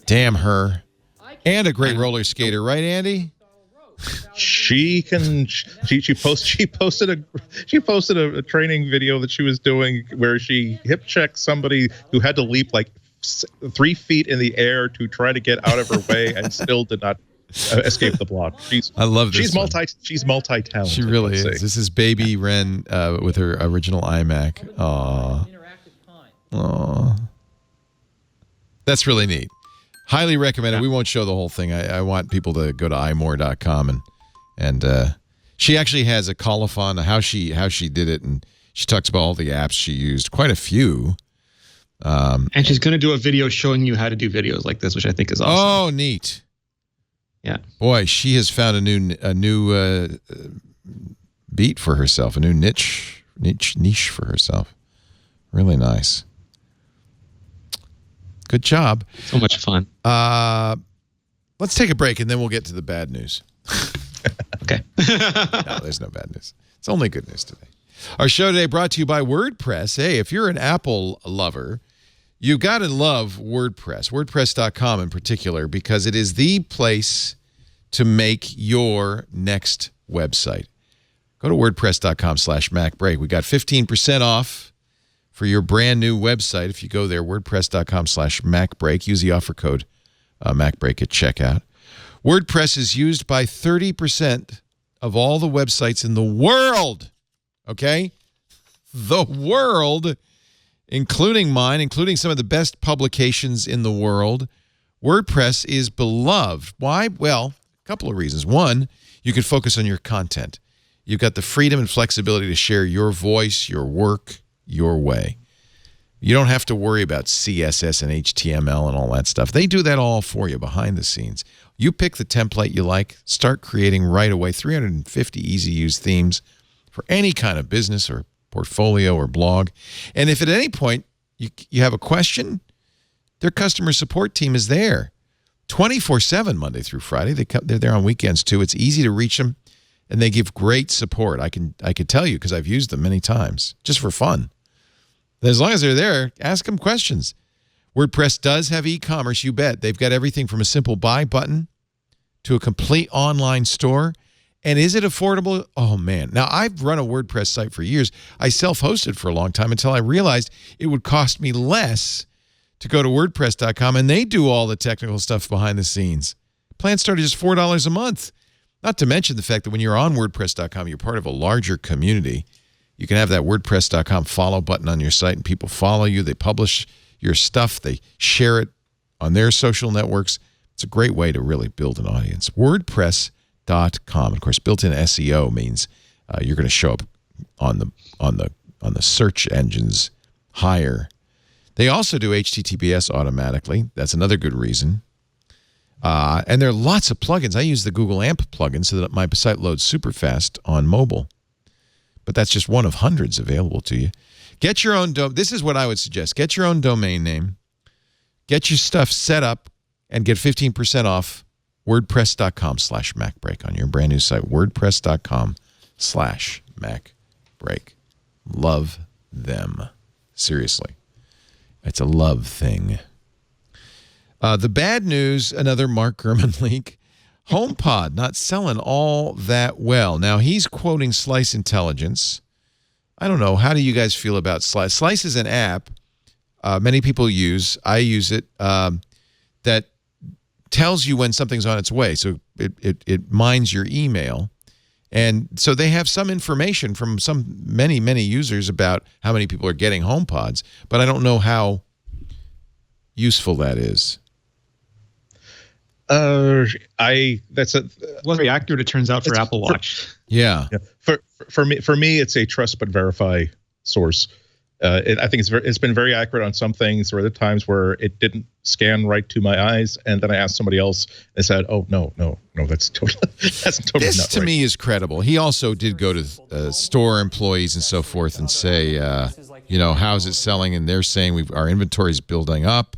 Damn her. And a great roller skater, right, Andy? She posted a training video that she was doing where she hip checked somebody who had to leap like 3 feet in the air to try to get out of her way and still did not escape the block. I love this. She's multi-talented. She really is. This is baby Ren with her original iMac. Aw. That's really neat. Highly recommended. We won't show the whole thing. I want people to go to imore.com and she actually has a colophon how she did it, and she talks about all the apps she used. Quite a few. And she's going to do a video showing you how to do videos like this, which I think is awesome. Oh, neat. Yeah. Boy, she has found a new beat for herself, a new niche for herself. Really nice. Good job. So much fun. Let's take a break, and then we'll get to the bad news. Okay. No, there's no bad news. It's only good news today. Our show today brought to you by WordPress. Hey, if you're an Apple lover, you got to love WordPress. WordPress.com in particular, because it is the place to make your next website. Go to WordPress.com/MacBreak. We got 15% off for your brand new website. If you go there, WordPress.com/MacBreak, use the offer code MacBreak at checkout. WordPress is used by 30% of all the websites in the world. Okay? The world, including mine, including some of the best publications in the world. WordPress is beloved. Why? Well, a couple of reasons. One, you can focus on your content. You've got the freedom and flexibility to share your voice, your work, your way. You don't have to worry about CSS and HTML and all that stuff. They do that all for you behind the scenes. You pick the template you like, start creating right away 350 easy-use themes for any kind of business or portfolio or blog. And if at any point you have a question, their customer support team is there 24/7 Monday through Friday. They're there on weekends too. It's easy to reach them, and they give great support. I could tell you because I've used them many times just for fun. As long as they're there, ask them questions. WordPress does have e-commerce, you bet. They've got everything from a simple buy button to a complete online store. And is it affordable? Oh, man. Now, I've run a WordPress site for years. I self-hosted for a long time until I realized it would cost me less to go to WordPress.com, and they do all the technical stuff behind the scenes. Plans start at just $4 a month. Not to mention the fact that when you're on WordPress.com, you're part of a larger community. You can have that WordPress.com follow button on your site, and people follow you. They publish your stuff. They share it on their social networks. It's a great way to really build an audience. WordPress.com. Of course, built-in SEO means you're going to show up on the search engines higher. They also do HTTPS automatically. That's another good reason. And there are lots of plugins. I use the Google AMP plugin so that my site loads super fast on mobile. But that's just one of hundreds available to you. Get your own this is what I would suggest. Get your own domain name. Get your stuff set up and get 15% off WordPress.com/MacBreak on your brand new site. WordPress.com/MacBreak. Love them. Seriously. It's a love thing. The bad news, another Mark Gurman leak. HomePod not selling all that well. Now, he's quoting Slice Intelligence. I don't know. How do you guys feel about Slice? Slice is an app many people use. I use it that tells you when something's on its way. So it mines your email. And so they have some information from many users about how many people are getting HomePods. But I don't know how useful that is. That's very accurate. It turns out for Apple Watch. Yeah. For me, it's a trust but verify source. I think it's been very accurate on some things. There were the times where it didn't scan right to my eyes, and then I asked somebody else and said, "Oh no, that's totally This not to right." me is credible. He also did go to store employees and so forth and say, how's it selling? And they're saying our inventory is building up.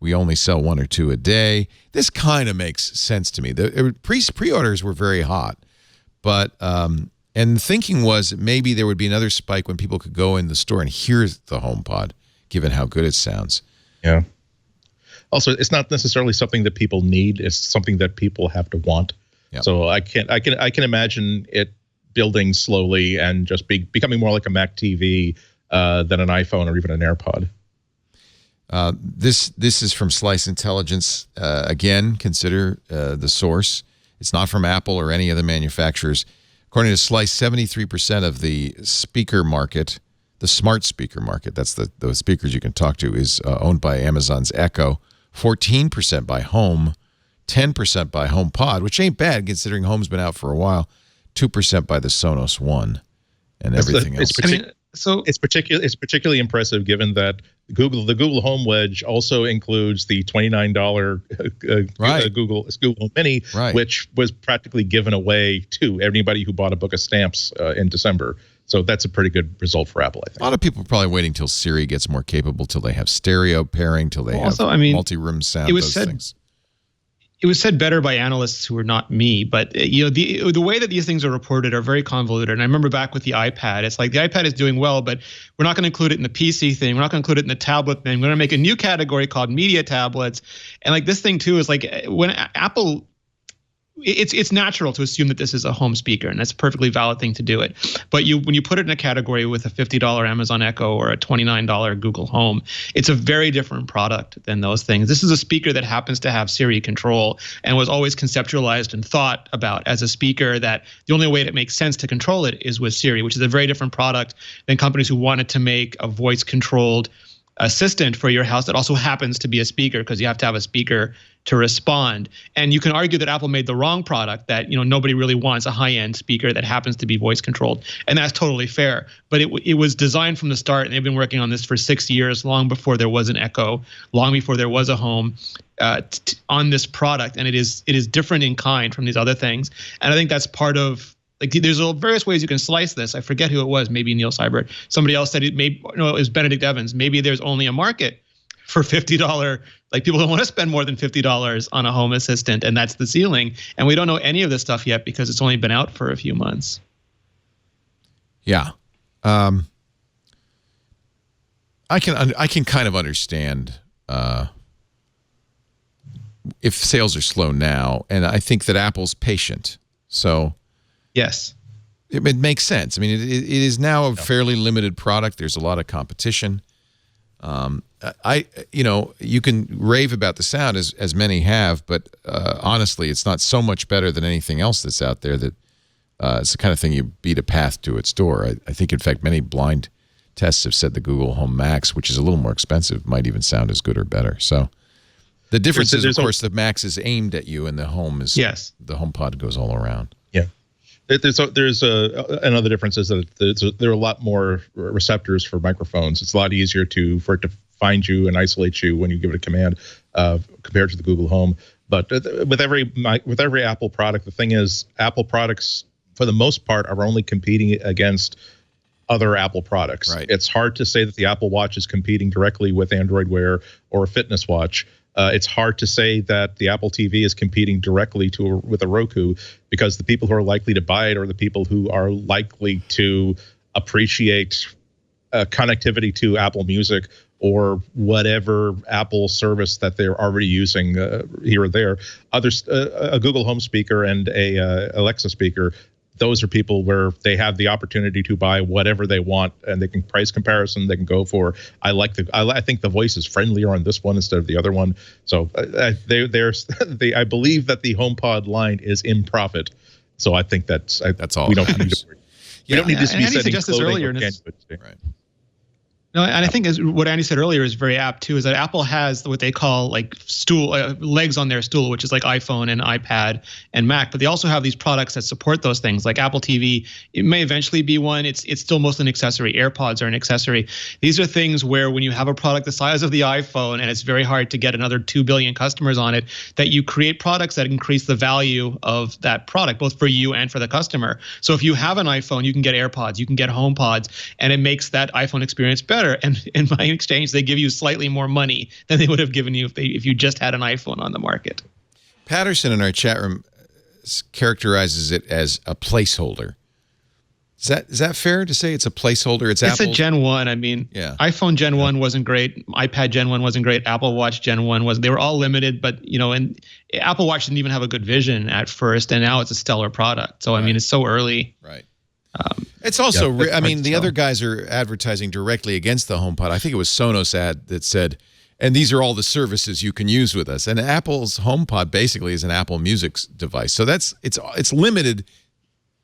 We only sell 1 or 2 a day. This kind of makes sense to me. The pre-orders were very hot, But and the thinking was that maybe there would be another spike when people could go in the store and hear the HomePod, given how good it sounds. Yeah. Also, it's not necessarily something that people need. It's something that people have to want. Yep. So I can imagine it building slowly and just becoming more like a Mac TV than an iPhone or even an AirPod. This is from Slice Intelligence. Again, consider the source. It's not from Apple or any of the manufacturers. According to Slice, 73% of the speaker market, the smart speaker market, that's the speakers you can talk to, is owned by Amazon's Echo. 14% by Home, 10% by HomePod, which ain't bad considering Home's been out for a while. 2% by the Sonos One, and everything else. It's particularly impressive given that the Google Home Wedge also includes the $29 Google Home Mini, which was practically given away to everybody who bought a book of stamps in December. So that's a pretty good result for Apple, I think. A lot of people are probably waiting till Siri gets more capable, till they have stereo pairing, till they have multi-room sound. Things. It was said better by analysts who are not me, but the way that these things are reported are very convoluted. And I remember back with the iPad, it's like the iPad is doing well, but we're not going to include it in the PC thing. We're not going to include it in the tablet thing. We're going to make a new category called media tablets. And like this thing too is like when Apple, it's natural to assume that this is a home speaker, and that's a perfectly valid thing to do it. But when you put it in a category with a $50 Amazon Echo or a $29 Google Home, it's a very different product than those things. This is a speaker that happens to have Siri control and was always conceptualized and thought about as a speaker that the only way it makes sense to control it is with Siri, which is a very different product than companies who wanted to make a voice-controlled assistant for your house that also happens to be a speaker, because you have to have a speaker to respond. And you can argue that Apple made the wrong product, that nobody really wants a high-end speaker that happens to be voice controlled, and that's totally fair. But it was designed from the start, and they've been working on this for 6 years, long before there was an Echo, long before there was a Home, on this product, and it is different in kind from these other things. And I think that's part of, like, there's various ways you can slice this. I forget who it was, maybe Neil Seibert. Somebody else said it was Benedict Evans. Maybe there's only a market for $50. Like, people don't want to spend more than $50 on a home assistant, and that's the ceiling. And we don't know any of this stuff yet because it's only been out for a few months. Yeah. I can kind of understand if sales are slow now, and I think that Apple's patient. So yes, it makes sense. I mean, it is now a fairly limited product. There's a lot of competition. You can rave about the sound as many have, but honestly, it's not so much better than anything else that's out there that it's the kind of thing you beat a path to its door. I think, in fact, many blind tests have said the Google Home Max, which is a little more expensive, might even sound as good or better. So the difference is, of course, the Max is aimed at you, and the Home is the HomePod goes all around. Yeah. There's another difference is that there are a lot more receptors for microphones. It's a lot easier for it to find you and isolate you when you give it a command compared to the Google Home. But with every Apple product, the thing is, Apple products for the most part are only competing against other Apple products. Right. It's hard to say that the Apple Watch is competing directly with Android Wear or a fitness watch. It's hard to say that the Apple TV is competing directly with a Roku, because the people who are likely to buy it are the people who are likely to appreciate connectivity to Apple Music or whatever Apple service that they're already using here or there. A Google Home speaker and a Alexa speaker, those are people where they have the opportunity to buy whatever they want, and they can price comparison. They can go for, I think the voice is friendlier on this one instead of the other one. So I believe that the HomePod line is in profit. So I think that's all. We don't need to worry. We don't need to be setting clothing or right. No, and I think what Andy said earlier is very apt too, is that Apple has what they call like legs on their stool, which is like iPhone and iPad and Mac, but they also have these products that support those things. Like Apple TV, it may eventually be one. It's still mostly an accessory. AirPods are an accessory. These are things where when you have a product the size of the iPhone and it's very hard to get another 2 billion customers on it, that you create products that increase the value of that product, both for you and for the customer. So if you have an iPhone, you can get AirPods, you can get HomePods, and it makes that iPhone experience better. And in exchange, they give you slightly more money than they would have given you if you just had an iPhone on the market. Patterson in our chat room characterizes it as a placeholder. Is that fair to say it's a placeholder? It's a Gen 1. I mean, iPhone Gen 1 wasn't great. iPad Gen 1 wasn't great. Apple Watch Gen 1 wasn't. They were all limited, but and Apple Watch didn't even have a good vision at first, and now it's a stellar product. So I mean, it's so early. Right. It's also, the other guys are advertising directly against the HomePod. I think it was Sonos ad that said, and these are all the services you can use with us. And Apple's HomePod basically is an Apple Music device. So it's limited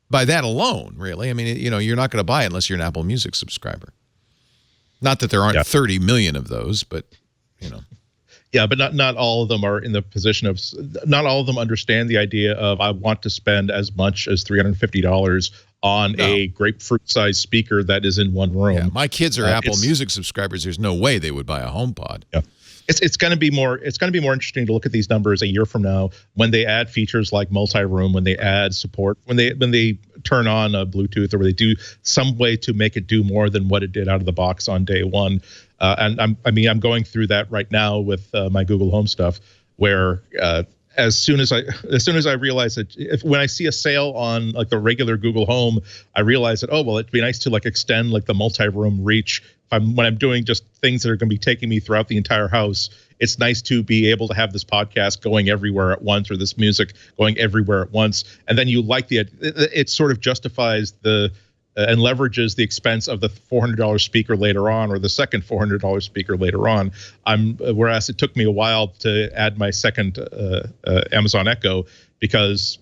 by that alone, really. I mean, you're not going to buy it unless you're an Apple Music subscriber. Not that there aren't 30 million of those, but, Yeah, but not all of them are in the position of, not all of them understand the idea of, I want to spend as much as $350 on a grapefruit-sized speaker that is in one room. Yeah, my kids are Apple Music subscribers. There's no way they would buy a HomePod. Yeah. It's going to be more interesting to look at these numbers a year from now when they add features like multi-room, when they add support, when they turn on a Bluetooth, or when they do some way to make it do more than what it did out of the box on day one. And I'm going through that right now with my Google Home stuff, where as soon as I realize that when I see a sale on like the regular Google Home, I realize that, it'd be nice to like extend like the multi-room reach. When I'm doing just things that are going to be taking me throughout the entire house, it's nice to be able to have this podcast going everywhere at once, or this music going everywhere at once. And then you like it sort of justifies and leverages the expense of the $400 speaker later on, or the second $400 speaker later on. Whereas it took me a while to add my second Amazon Echo, because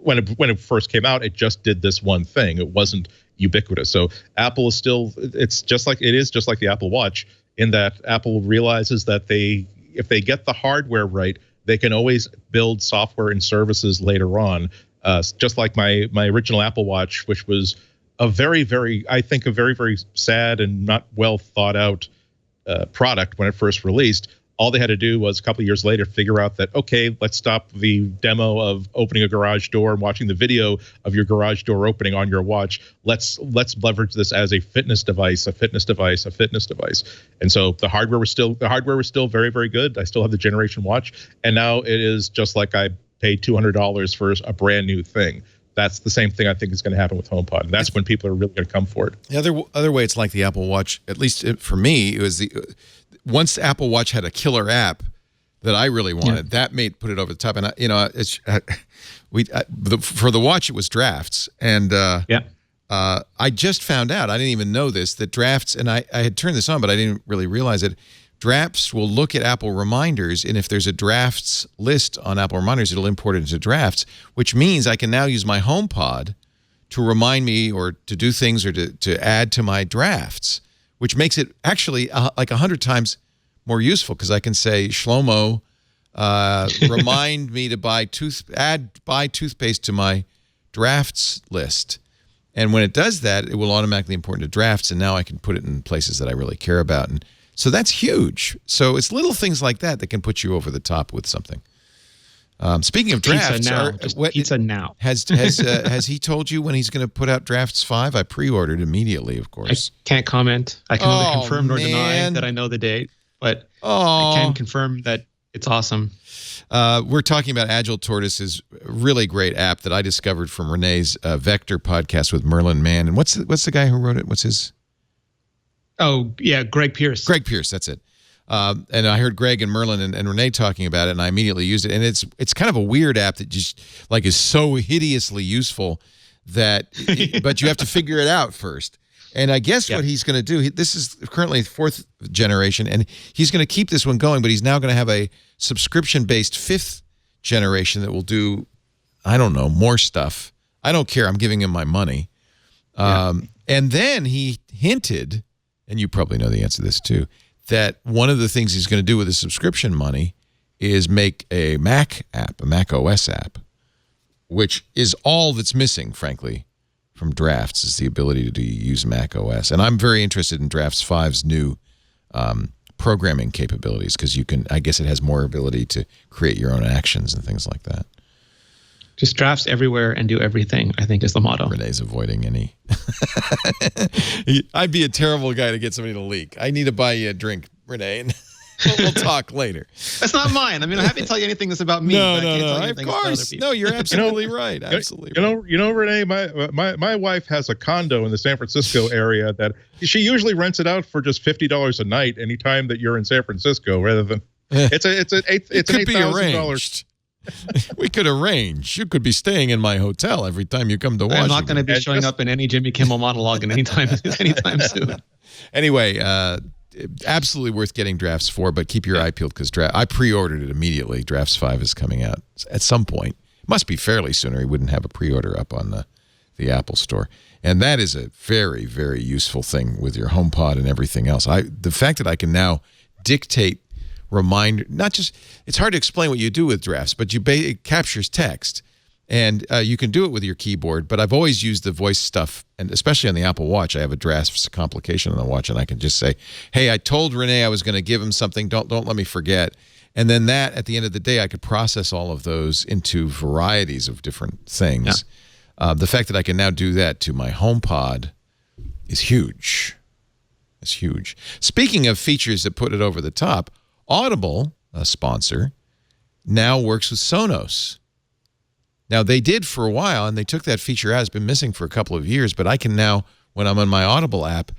when it first came out, it just did this one thing. It wasn't ubiquitous. So Apple is still, it's just like the Apple Watch, in that Apple realizes that if they get the hardware right, they can always build software and services later on. Just like my original Apple Watch, which was a very, very sad and not well thought out product when it first released. All they had to do was a couple of years later figure out that, okay, let's stop the demo of opening a garage door and watching the video of your garage door opening on your watch. Let's leverage this as a fitness device. And so the hardware was still very, very good. I still have the Generation Watch, and now it is just like I paid $200 for a brand new thing. That's the same thing I think is going to happen with HomePod. And that's when people are really going to come for it. The other way it's like the Apple Watch, at least for me, it was once the Apple Watch had a killer app that I really wanted, that put it over the top. And for the watch, it was Drafts, and I just found out, I didn't even know this, that Drafts, and I had turned this on, but I didn't really realize it. Drafts will look at Apple Reminders, and if there's a Drafts list on Apple Reminders, it'll import it into Drafts, which means I can now use my HomePod to remind me or to do things or to add to my Drafts, which makes it actually like 100 times more useful, because I can say, Shlomo, remind me to buy toothpaste to my Drafts list. And when it does that, it will automatically import into Drafts, and now I can put it in places that I really care about. And so that's huge. So it's little things like that that can put you over the top with something. Speaking of Drafts, pizza now. Has he told you when he's going to put out Drafts 5? I pre-ordered immediately, of course. I can't comment. I can neither confirm nor deny that I know the date, but I can confirm that it's awesome. We're talking about Agile Tortoise's really great app that I discovered from Rene's Vector podcast with Merlin Mann. And what's the guy who wrote it? What's his? Oh, yeah, Greg Pierce. Greg Pierce, that's it. And I heard Greg and Merlin and Rene talking about it, and I immediately used it. And it's kind of a weird app that just like is so hideously useful that, but you have to figure it out first. And I guess what he's going to do, this is currently 4th generation, and he's going to keep this one going, but he's now going to have a subscription-based 5th generation that will do, I don't know, more stuff. I don't care. I'm giving him my money. And then he hinted, and you probably know the answer to this too, that one of the things he's going to do with his subscription money is make a Mac app, a macOS app, which is all that's missing, frankly, from Drafts, is the ability to use macOS. And I'm very interested in Drafts 5's new programming capabilities, because you can, I guess it has more ability to create your own actions and things like that. Just Drafts everywhere and do everything, I think, is the motto. Rene's avoiding any. I'd be a terrible guy to get somebody to leak. I need to buy you a drink, Rene. We'll talk later. That's not mine. I mean, I'm happy to tell you anything that's about me. No. but I can't tell you Of anything that's about other course. people. No, you're absolutely right. Absolutely. You know, Rene, my wife has a condo in the San Francisco area that she usually rents it out for just $50 a night anytime that you're in San Francisco, rather than it's an $8,000. We could arrange. You could be staying in my hotel every time you come to Washington. I'm not going to be showing up in any Jimmy Kimmel monologue anytime soon. Anyway, absolutely worth getting Drafts 4, but keep your eye peeled because I pre-ordered it immediately. Drafts 5 is coming out at some point. It must be fairly soon, or he wouldn't have a pre-order up on the Apple Store. And that is a very, very useful thing with your HomePod and everything else. The fact that I can now dictate reminder, not just, it's hard to explain what you do with Drafts, but it captures text. And you can do it with your keyboard, but I've always used the voice stuff, and especially on the Apple Watch, I have a Drafts complication on the watch, and I can just say, hey, I told Rene I was going to give him something. Don't let me forget. And then that, at the end of the day, I could process all of those into varieties of different things. Yeah. The fact that I can now do that to my HomePod is huge. It's huge. Speaking of features that put it over the top, Audible, a sponsor, now works with Sonos. Now, they did for a while, and they took that feature out. It's been missing for a couple of years, but I can now, when I'm on my Audible app,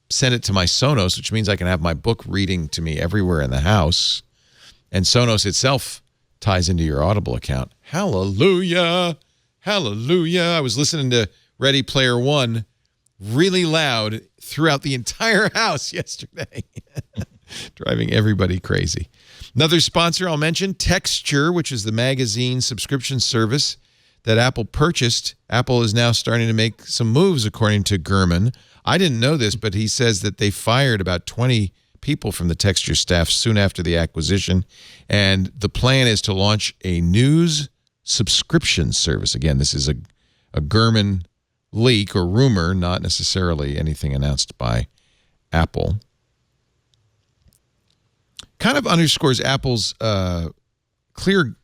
send it to my Sonos, which means I can have my book reading to me everywhere in the house. And Sonos itself ties into your Audible account. Hallelujah. Hallelujah. I was listening to Ready Player One really loud throughout the entire house yesterday, driving everybody crazy. Another sponsor I'll mention, Texture, which is the magazine subscription service that Apple purchased. Apple is now starting to make some moves, according to Gurman. I didn't know this, but he says that they fired about 20 people from the Texture staff soon after the acquisition, and the plan is to launch a news subscription service. Again, this is a Gurman leak or rumor, not necessarily anything announced by Apple. Kind of underscores Apple's clear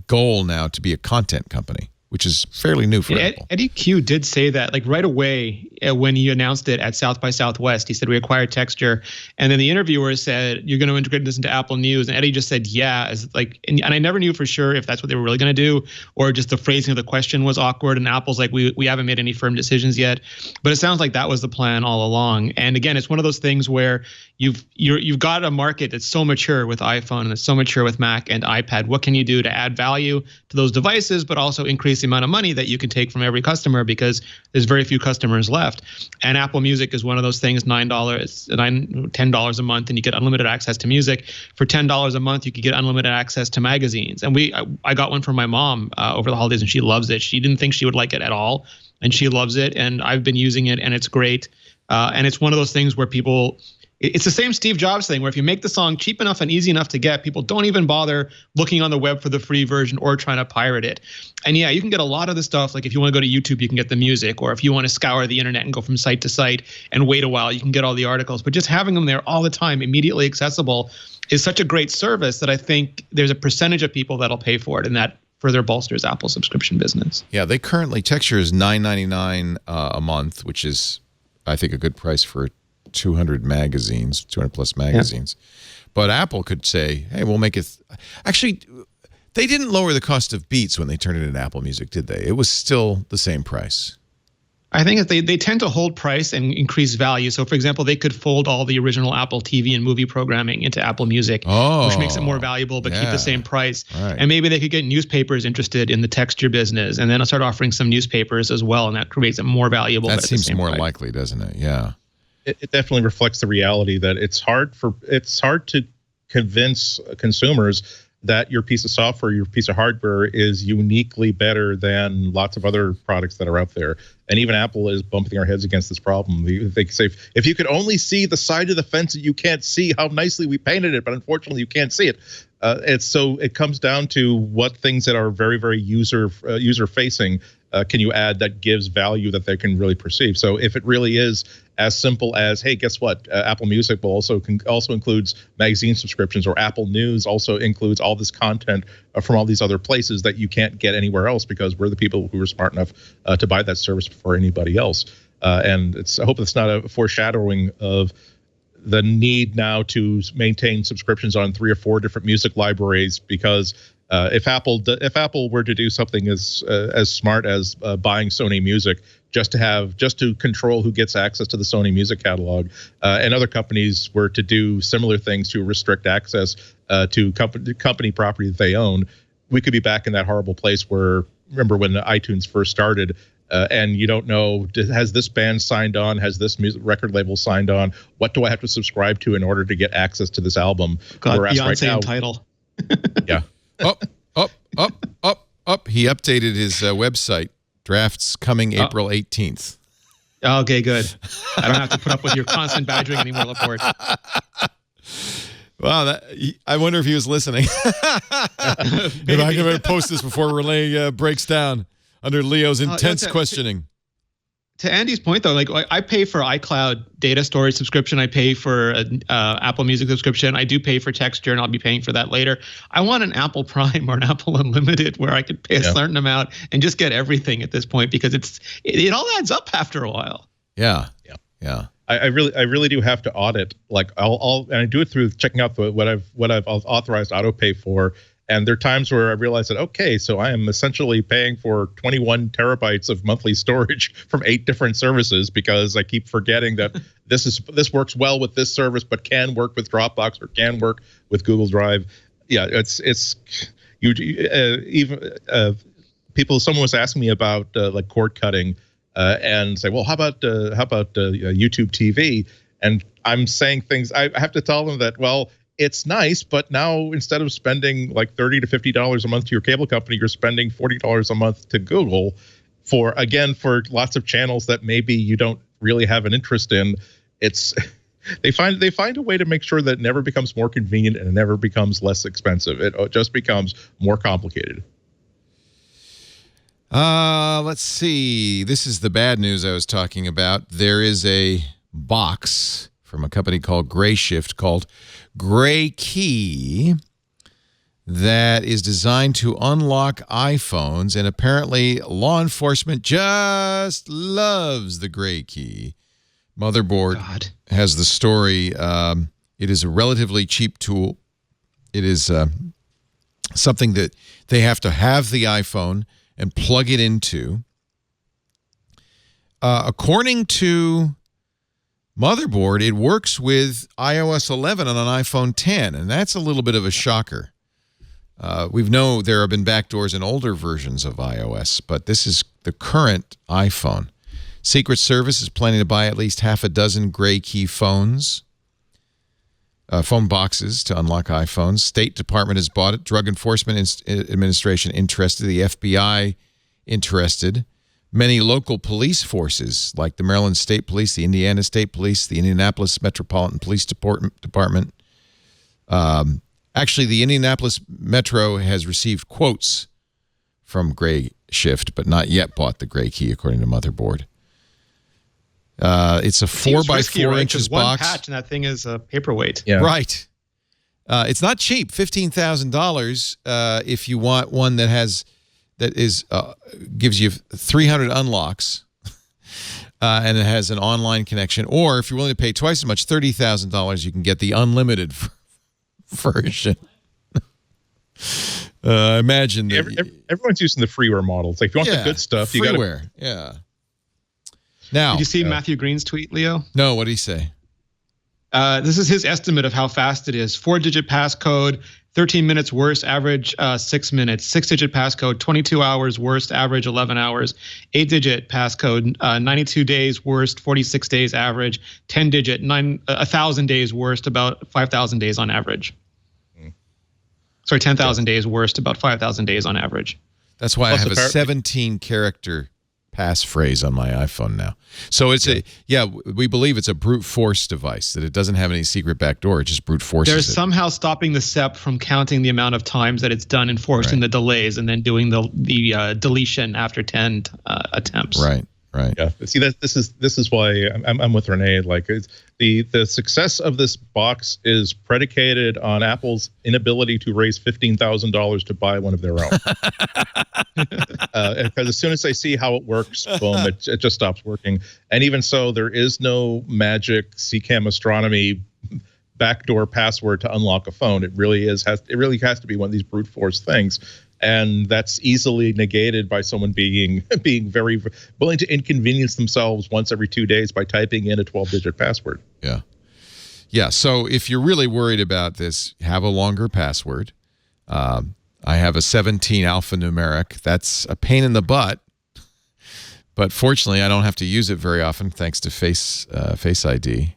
goal now to be a content company, which is fairly new for Apple. Eddie Q did say that like right away when he announced it at South by Southwest. He said we acquired Texture, and then the interviewer said you're going to integrate this into Apple News, and Eddie just said yeah, as like, and I never knew for sure if that's what they were really going to do or just the phrasing of the question was awkward. And Apple's like we haven't made any firm decisions yet, but it sounds like that was the plan all along. And again, it's one of those things where you've got a market that's so mature with iPhone and it's so mature with Mac and iPad. What can you do to add value to those devices, but also increase the amount of money that you can take from every customer because there's very few customers left. And Apple Music is one of those things, $10 a month, and you get unlimited access to music. For $10 a month, you could get unlimited access to magazines. And I got one for my mom over the holidays, and she loves it. She didn't think she would like it at all, and she loves it. And I've been using it, and it's great. And it's one of those things where people... It's the same Steve Jobs thing where if you make the song cheap enough and easy enough to get, people don't even bother looking on the web for the free version or trying to pirate it. And yeah, you can get a lot of the stuff. Like if you want to go to YouTube, you can get the music, or if you want to scour the internet and go from site to site and wait a while, you can get all the articles. But just having them there all the time, immediately accessible, is such a great service that I think there's a percentage of people that'll pay for it, and that further bolsters Apple's subscription business. Yeah, they currently, Texture is $9.99 a month, which is, I think, a good price for 200 magazines, 200 plus magazines. Yeah. But Apple could say, hey, we'll make it. Actually, they didn't lower the cost of Beats when they turned it into Apple Music, did they? It was still the same price. I think they tend to hold price and increase value. So, for example, they could fold all the original Apple TV and movie programming into Apple Music, which makes it more valuable, but keep the same price. Right. And maybe they could get newspapers interested in the Texture business, and then I'll start offering some newspapers as well, and that creates it more valuable. That seems more likely, doesn't it? Yeah. It definitely reflects the reality that it's hard to convince consumers that your piece of software, your piece of hardware is uniquely better than lots of other products that are out there. And even Apple is bumping their heads against this problem. They say, if you could only see the side of the fence that you can't see how nicely we painted it, but unfortunately you can't see it. It comes down to what things that are very, very user facing can you add that gives value that they can really perceive. So if it really is as simple as, hey, guess what? Apple Music will also includes magazine subscriptions, or Apple News also includes all this content from all these other places that you can't get anywhere else because we're the people who are smart enough to buy that service before anybody else. And I hope it's not a foreshadowing of the need now to maintain subscriptions on 3 or 4 different music libraries, because if Apple were to do something as smart as buying Sony Music just to control who gets access to the Sony Music catalog, and other companies were to do similar things to restrict access to company property that they own, we could be back in that horrible place where, remember when iTunes first started, and you don't know, has this band signed on? Has this music record label signed on? What do I have to subscribe to in order to get access to this album? God, Whereas Beyonce right now, and Tidal. Yeah. Up. He updated his website. Drafts coming April 18th. Okay, good. I don't have to put up with your constant badgering anymore, Laporte. Wow, I wonder if he was listening. Maybe I'm going to post this before Rene breaks down under Leo's intense questioning. To Andy's point, though, like I pay for iCloud data storage subscription. I pay for Apple Music subscription. I do pay for Texture, and I'll be paying for that later. I want an Apple Prime or an Apple Unlimited where I could pay a certain amount and just get everything at this point, because it all adds up after a while. Yeah. I really do have to audit. Like and I do it through checking out what I've authorized autopay for. And there are times where I realize that, okay, so I am essentially paying for 21 terabytes of monthly storage from 8 different services, because I keep forgetting that this works well with this service, but can work with Dropbox or can work with Google Drive. Yeah, someone was asking me about like cord cutting, and say, well, how about YouTube TV? And I'm saying things. I have to tell them that, well, it's nice, but now instead of spending like $30 to $50 a month to your cable company, you're spending $40 a month to Google for lots of channels that maybe you don't really have an interest in. It's they find a way to make sure that it never becomes more convenient and it never becomes less expensive. It just becomes more complicated. Let's see. This is the bad news I was talking about. There is a box from a company called Grayshift called Gray Key that is designed to unlock iPhones, and apparently law enforcement just loves the Gray Key. Motherboard has the story. It is a relatively cheap tool. It is something that they have to have the iPhone and plug it into. According to Motherboard, it works with iOS 11 on an iPhone 10, and that's a little bit of a shocker. We know there have been backdoors in older versions of iOS, but this is the current iPhone. Secret Service is planning to buy at least half a dozen Gray Key phone boxes to unlock iPhones. State Department has bought it. Drug Enforcement Administration interested. The FBI interested. Many local police forces, like the Maryland State Police, the Indiana State Police, the Indianapolis Metropolitan Police Department. Actually, the Indianapolis Metro has received quotes from Grayshift, but not yet bought the Gray Key, according to Motherboard. It's a 4x4 inches box. One patch and that thing is a paperweight. Yeah. Right. It's not cheap. $15,000 if you want one that gives you 300 unlocks and it has an online connection. Or if you're willing to pay twice as much, $30,000, you can get the unlimited version. Imagine that everyone's using the freeware models. Like if you want the good stuff, you got freeware. Yeah. Now, did you see Matthew Green's tweet, Leo? No. What did he say? This is his estimate of how fast it is. 4-digit passcode, 13 minutes worst, average 6 minutes. 6-digit passcode, 22 hours worst, average 11 hours. 8-digit passcode, 92 days worst, 46 days average. 10-digit, 1,000 days worst, about 5,000 days on average. Sorry, 10,000 days worst, about 5,000 days on average. That's why I have a 17-character passphrase on my iPhone now. So it's we believe it's a brute force device, that it doesn't have any secret backdoor. It just brute forces They're it. somehow stopping the SEP from counting the amount of times that it's done and forcing the delays, and then doing the deletion after 10 attempts. Right. Yeah. See, this is why I'm with Rene. Like the success of this box is predicated on Apple's inability to raise $15,000 to buy one of their own. Because as soon as they see how it works, boom, it just stops working. And even so, there is no magic CCAM astronomy backdoor password to unlock a phone. It really has to be one of these brute force things. And that's easily negated by someone being very willing to inconvenience themselves once every 2 days by typing in a 12-digit password. Yeah. Yeah. So if you're really worried about this, have a longer password. I have a 17 alphanumeric. That's a pain in the butt. But fortunately, I don't have to use it very often thanks to Face ID.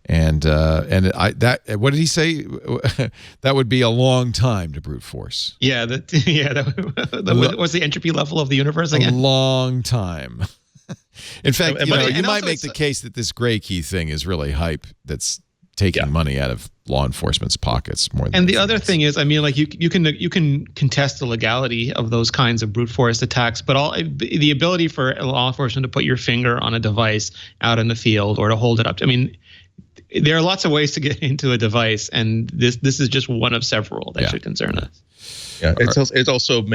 And what did he say? That would be a long time to brute force. Yeah, what's the entropy level of the universe again? A long time. In fact, you might make the also case that this gray key thing is really hype. That's taking money out of law enforcement's pockets more than. And the other thing is, I mean, like you can contest the legality of those kinds of brute force attacks, but the ability for law enforcement to put your finger on a device out in the field or to hold it up. I mean, there are lots of ways to get into a device, and this is just one of several that should concern us. Yeah, it also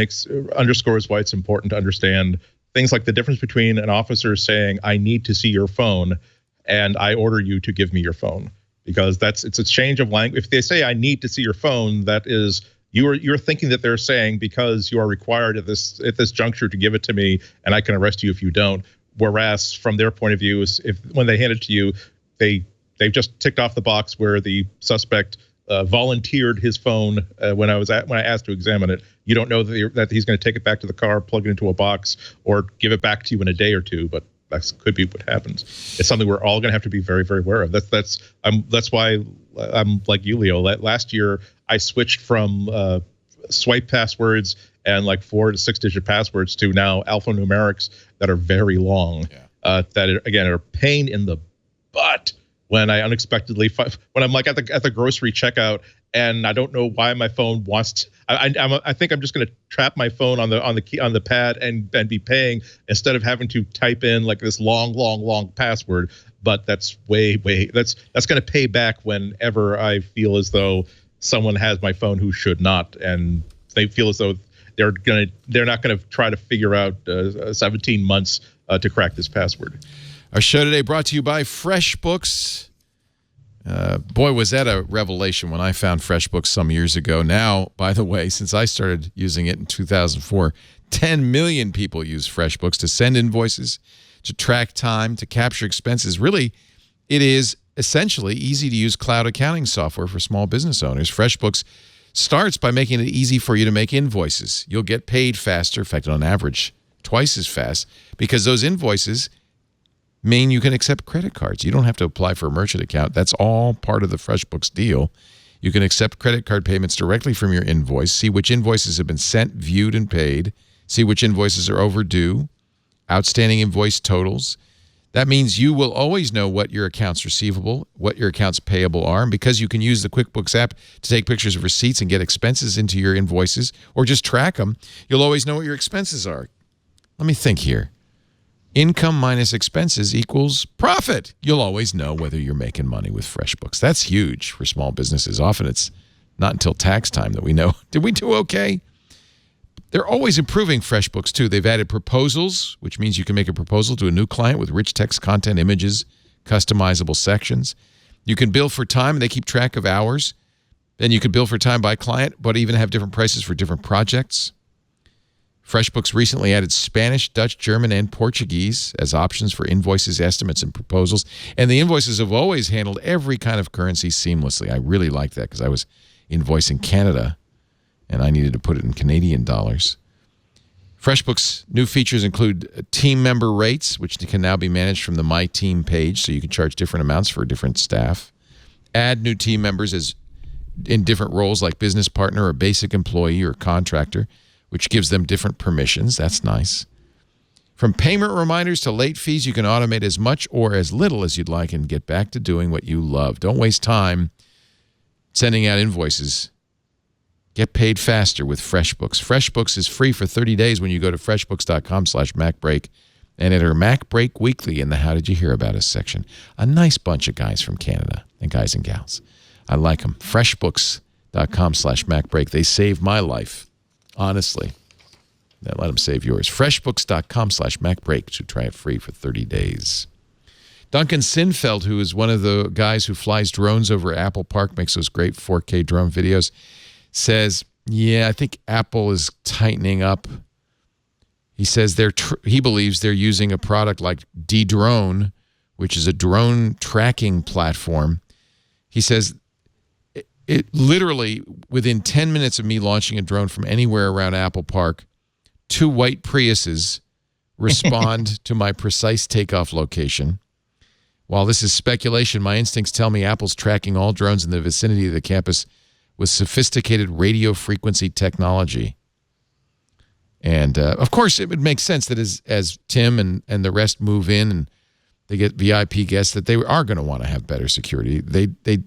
underscores why it's important to understand things like the difference between an officer saying, "I need to see your phone," and "I order you to give me your phone," because it's a change of language. If they say, "I need to see your phone," that is you're thinking that they're saying because you are required at this juncture to give it to me, and I can arrest you if you don't. Whereas from their point of view, when they hand it to you, they've just ticked off the box where the suspect volunteered his phone when I asked to examine it. You don't know that he's going to take it back to the car, plug it into a box, or give it back to you in a day or two. But that could be what happens. It's something we're all going to have to be very, very aware of. That's why I'm like you, Leo. Last year I switched from swipe passwords and like 4 to 6 digit passwords to now alphanumerics that are very long. That again are a pain in the butt. When I unexpectedly, when I'm like at the grocery checkout and I don't know why my phone wants to, I think I'm just going to trap my phone on the pad and be paying instead of having to type in like this long password. But that's that's going to pay back whenever I feel as though someone has my phone who should not, and they feel as though they're not going to try to figure out 17 months to crack this password. Our show today brought to you by FreshBooks. Boy, was that a revelation when I found FreshBooks some years ago. Now, by the way, since I started using it in 2004, 10 million people use FreshBooks to send invoices, to track time, to capture expenses. Really, it is essentially easy-to-use cloud accounting software for small business owners. FreshBooks starts by making it easy for you to make invoices. You'll get paid faster, in fact, on average, twice as fast, because those invoices mean you can accept credit cards. You don't have to apply for a merchant account. That's all part of the FreshBooks deal. You can accept credit card payments directly from your invoice, see which invoices have been sent, viewed, and paid, see which invoices are overdue, outstanding invoice totals. That means you will always know what your accounts receivable, what your accounts payable are, and because you can use the QuickBooks app to take pictures of receipts and get expenses into your invoices or just track them, you'll always know what your expenses are. Let me think here. Income minus expenses equals profit. You'll always know whether you're making money with FreshBooks. That's huge for small businesses. Often it's not until tax time that we know, did we do okay? They're always improving FreshBooks too. They've added proposals, which means you can make a proposal to a new client with rich text content, images, customizable sections. You can bill for time, and they keep track of hours. Then you can bill for time by client, but even have different prices for different projects. FreshBooks recently added Spanish, Dutch, German, and Portuguese as options for invoices, estimates, and proposals. And the invoices have always handled every kind of currency seamlessly. I really like that because I was invoicing Canada, and I needed to put it in Canadian dollars. FreshBooks' new features include team member rates, which can now be managed from the My Team page, so you can charge different amounts for different staff. Add new team members as in different roles like business partner or basic employee or contractor, which gives them different permissions. That's nice. From payment reminders to late fees, you can automate as much or as little as you'd like and get back to doing what you love. Don't waste time sending out invoices. Get paid faster with FreshBooks. FreshBooks is free for 30 days when you go to freshbooks.com/MacBreak and enter MacBreak Weekly in the How Did You Hear About Us section. A nice bunch of guys from Canada and guys and gals. I like them. FreshBooks.com/MacBreak. They saved my life. Honestly, let them save yours. FreshBooks.com/MacBreak to try it free for 30 days. Duncan Sinfeld, who is one of the guys who flies drones over Apple Park, makes those great 4K drone videos, says, yeah, I think Apple is tightening up. He says he believes they're using a product like D-Drone, which is a drone tracking platform. He says it literally, within 10 minutes of me launching a drone from anywhere around Apple Park, 2 white Priuses respond to my precise takeoff location. While this is speculation, my instincts tell me Apple's tracking all drones in the vicinity of the campus with sophisticated radio frequency technology. And, of course, it would make sense that as Tim and the rest move in and they get VIP guests, that they are going to want to have better security.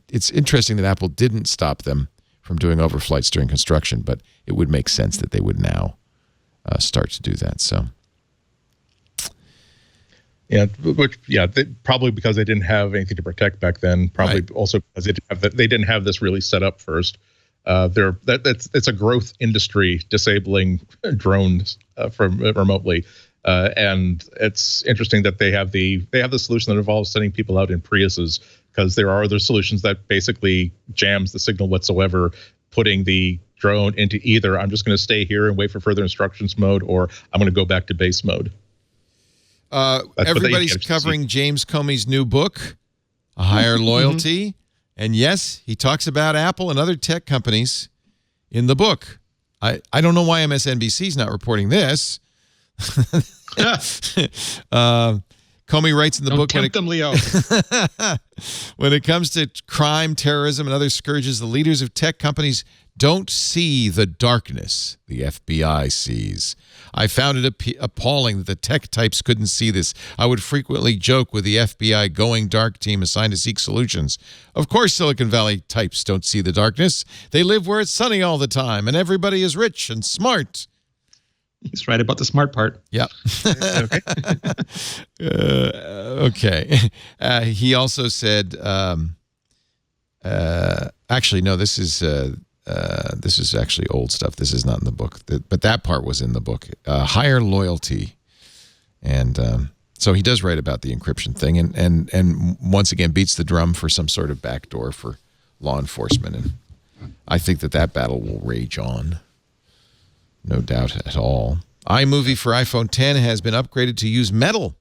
It's interesting that Apple didn't stop them from doing overflights during construction, but it would make sense that they would now start to do that. So, yeah, probably because they didn't have anything to protect back then. Probably also because they didn't have this really set up first. It's a growth industry, disabling drones from remotely. And it's interesting that they have the solution that involves sending people out in Priuses, because there are other solutions that basically jams the signal whatsoever, putting the drone into either I'm just going to stay here and wait for further instructions mode, or I'm going to go back to base mode. Everybody's covering James Comey's new book, A Higher Loyalty. And yes, he talks about Apple and other tech companies in the book. I don't know why MSNBC's not reporting this. Comey writes in the book, tempt them, Leo. when it comes to crime, terrorism, and other scourges, the leaders of tech companies don't see the darkness the FBI sees. I found it appalling that the tech types couldn't see this. I would frequently joke with the FBI going dark team assigned to seek solutions. Of course, Silicon Valley types don't see the darkness. They live where it's sunny all the time, and everybody is rich and smart. He's right about the smart part. Yeah. Okay. He also said, actually, no, this is actually old stuff. This is not in the book, but that part was in the book. Higher loyalty. And so he does write about the encryption thing and once again beats the drum for some sort of backdoor for law enforcement. And I think that battle will rage on. No doubt at all. iMovie for iPhone X has been upgraded to use metal.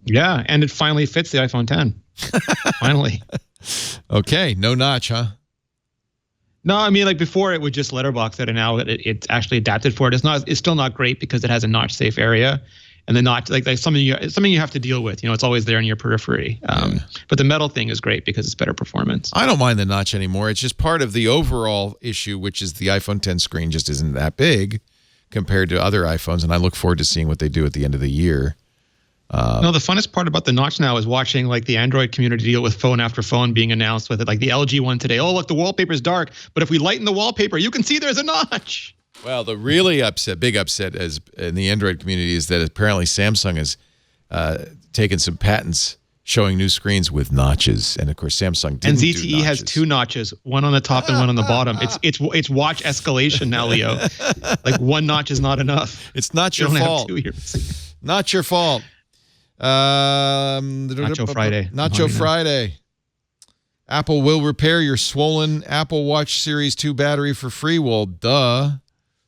Yeah, and it finally fits the iPhone X. Finally. Okay, no notch, huh? No, I mean, like before it would just letterbox it, and now it's actually adapted for it. It's still not great because it has a notch safe area, and the notch like something you have to deal with. You know, it's always there in your periphery. But the metal thing is great because it's better performance. I don't mind the notch anymore. It's just part of the overall issue, which is the iPhone X screen just isn't that big compared to other iPhones, and I look forward to seeing what they do at the end of the year. No, the funnest part about the notch now is watching like the Android community deal with phone after phone being announced with it. Like the LG one today. Oh, look, the wallpaper's dark, but if we lighten the wallpaper, you can see there's a notch. Well, the really big upset as in the Android community is that apparently Samsung has taken some patents showing new screens with notches, and of course Samsung didn't. And ZTE has 2 notches, one on the top and one on the bottom. It's watch escalation now, Leo. Like 1 notch is not enough. It's not your fault. Not your fault. Nacho Friday. Nacho Friday. Apple will repair your swollen Apple Watch Series 2 battery for free. Well, duh.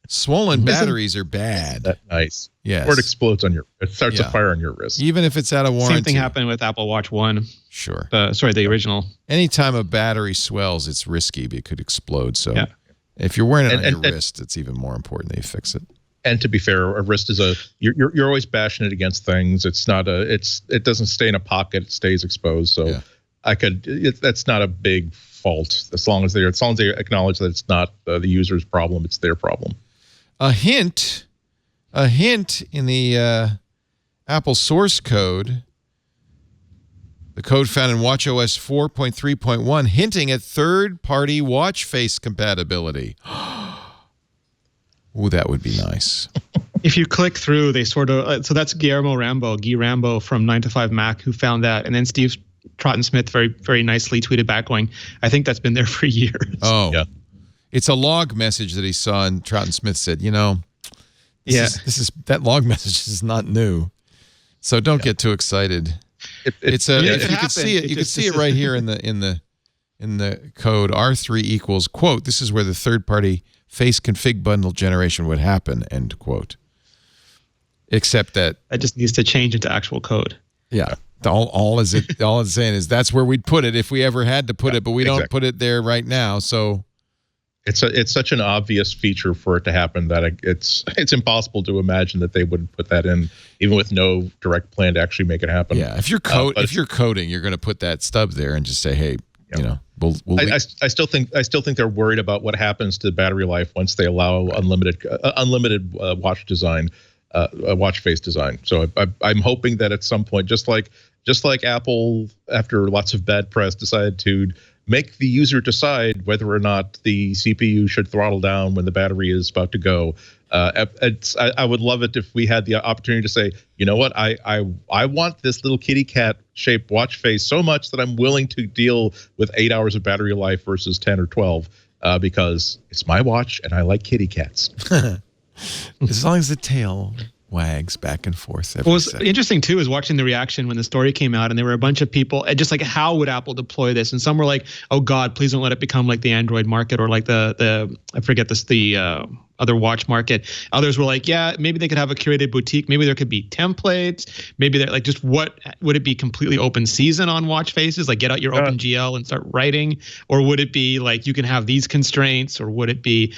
Swollen batteries are bad. That's nice. Yes. Or it explodes on it starts a fire on your wrist. Even if it's out of warranty. Same thing happened with Apple Watch 1. Sure. The original. Anytime a battery swells, it's risky. It could explode. So if you're wearing it on your wrist, it's even more important that you fix it. And to be fair, a wrist is you're always bashing it against things. It's not it doesn't stay in a pocket. It stays exposed. So that's not a big fault as long as they acknowledge that it's not the user's problem. It's their problem. A hint in the Apple source code, the code found in watchOS 4.3.1, hinting at third-party watch face compatibility. Ooh, that would be nice. If you click through, they sort of so that's Guy Rambo from 9 to 5 Mac who found that, and then Steve Troughton-Smith very very nicely tweeted back going, I think that's been there for years. Oh, yeah. It's a log message that he saw, and Troughton-Smith said, this is that log message is not new, so don't get too excited. It's if if it you could see it, you could see it right here in the code. R3 equals quote. This is where the third-party face config bundle generation would happen. End quote. Except that just needs to change into actual code. Yeah. All it's saying is that's where we'd put it if we ever had to put it, but we don't put it there right now. So it's such an obvious feature for it to happen that it's impossible to imagine that they wouldn't put that in, even with no direct plan to actually make it happen. Yeah, if you're coding, you're going to put that stub there and just say, hey, you know, I still think they're worried about what happens to battery life once they allow unlimited watch design, watch face design. So I'm hoping that at some point, just like Apple, after lots of bad press, decided to make the user decide whether or not the CPU should throttle down when the battery is about to go. I would love it if we had the opportunity to say, you know what, I want this little kitty cat shaped watch face so much that I'm willing to deal with 8 hours of battery life versus 10 or 12 because it's my watch and I like kitty cats. As long as the tail wags back and forth. What was interesting too is watching the reaction when the story came out, and there were a bunch of people just like, how would Apple deploy this? And some were like, oh God, please don't let it become like the Android market or like the I forget this, the other watch market. Others were like, yeah, maybe they could have a curated boutique. Maybe there could be templates. Maybe they're like, just what would it be, completely open season on watch faces? Like get out your OpenGL and start writing, or would it be like you can have these constraints, or would it be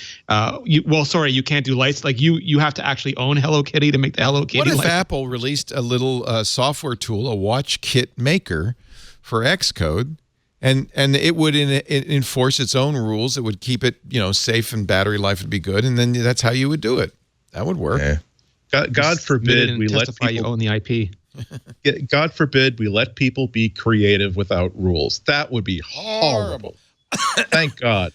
you can't do lights, like you have to actually own Hello Kitty to make the Hello Kitty. What if light? Apple released a little software tool, a watch kit maker for Xcode? And it would enforce its own rules. It would keep it, safe, and battery life would be good. And then that's how you would do it. That would work. Yeah. God forbid we let people you own the IP. God forbid we let people be creative without rules. That would be horrible. Thank God.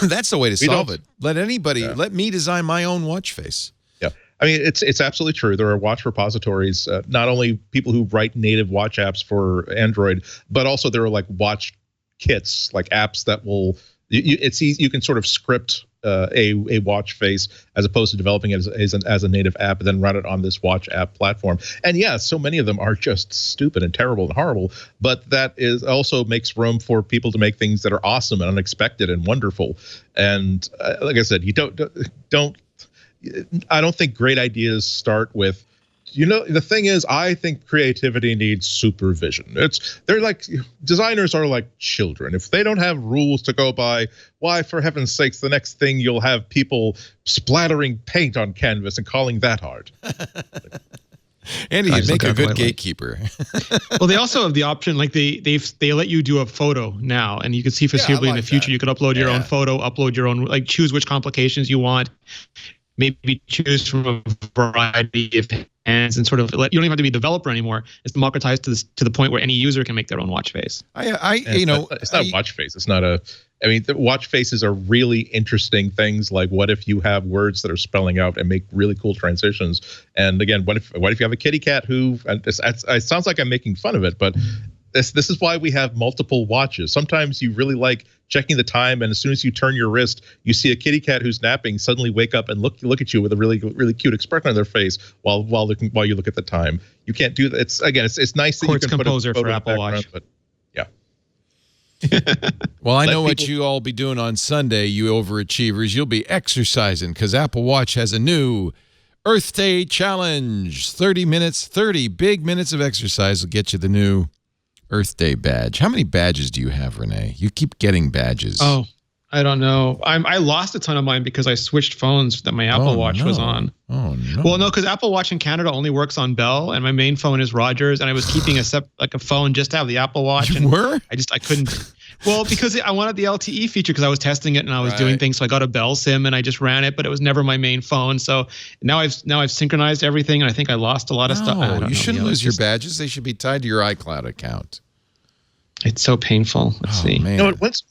That's the way to solve it. Let me design my own watch face. Yeah. I mean, it's absolutely true. There are watch repositories, not only people who write native watch apps for Android, but also there are like watch kits, like apps that will. It's easy. You can sort of script a watch face as opposed to developing it as a native app and then run it on this watch app platform. And yeah, so many of them are just stupid and terrible and horrible. But that is also makes room for people to make things that are awesome and unexpected and wonderful. And like I said, you don't. I don't think great ideas start with, the thing is, I think creativity needs supervision. They're like, designers are like children. If they don't have rules to go by, why, for heaven's sakes, the next thing you'll have people splattering paint on canvas and calling that art. Andy, you'd make a good gatekeeper. Well, they also have the option, like they let you do a photo now, and you can see foreseeably in the future, you could upload your own photo, upload your own, like choose which complications you want. Maybe choose from a variety of hands and sort of you don't even have to be a developer anymore. It's democratized to the point where any user can make their own watch face. It's not watch face. It's not the watch faces are really interesting things. Like, what if you have words that are spelling out and make really cool transitions? And again, what if you have a kitty cat who? It sounds like I'm making fun of it, but this is why we have multiple watches. Sometimes you really like checking the time, and as soon as you turn your wrist, you see a kitty cat who's napping suddenly wake up and look at you with a really, really cute expression on their face while you look at the time. You can't do that. It's nice that you can composer put a for Apple Watch. But yeah. Well, I know what you all be doing on Sunday, you overachievers. You'll be exercising because Apple Watch has a new Earth Day challenge. 30 big minutes of exercise will get you the new Earth Day badge. How many badges do you have, Rene? You keep getting badges. Oh, I don't know. I lost a ton of mine because I switched phones that my Apple Watch was on. Oh no. Well, no, because Apple Watch in Canada only works on Bell, and my main phone is Rogers, and I was keeping a phone just to have the Apple Watch. You were? I couldn't. Well, because I wanted the LTE feature because I was testing it and I was doing things. So I got a Bell SIM and I just ran it, but it was never my main phone. So now I've synchronized everything, and I think I lost a lot of stuff. You shouldn't lose your badges. They should be tied to your iCloud account. It's so painful. Let's see. Man. Once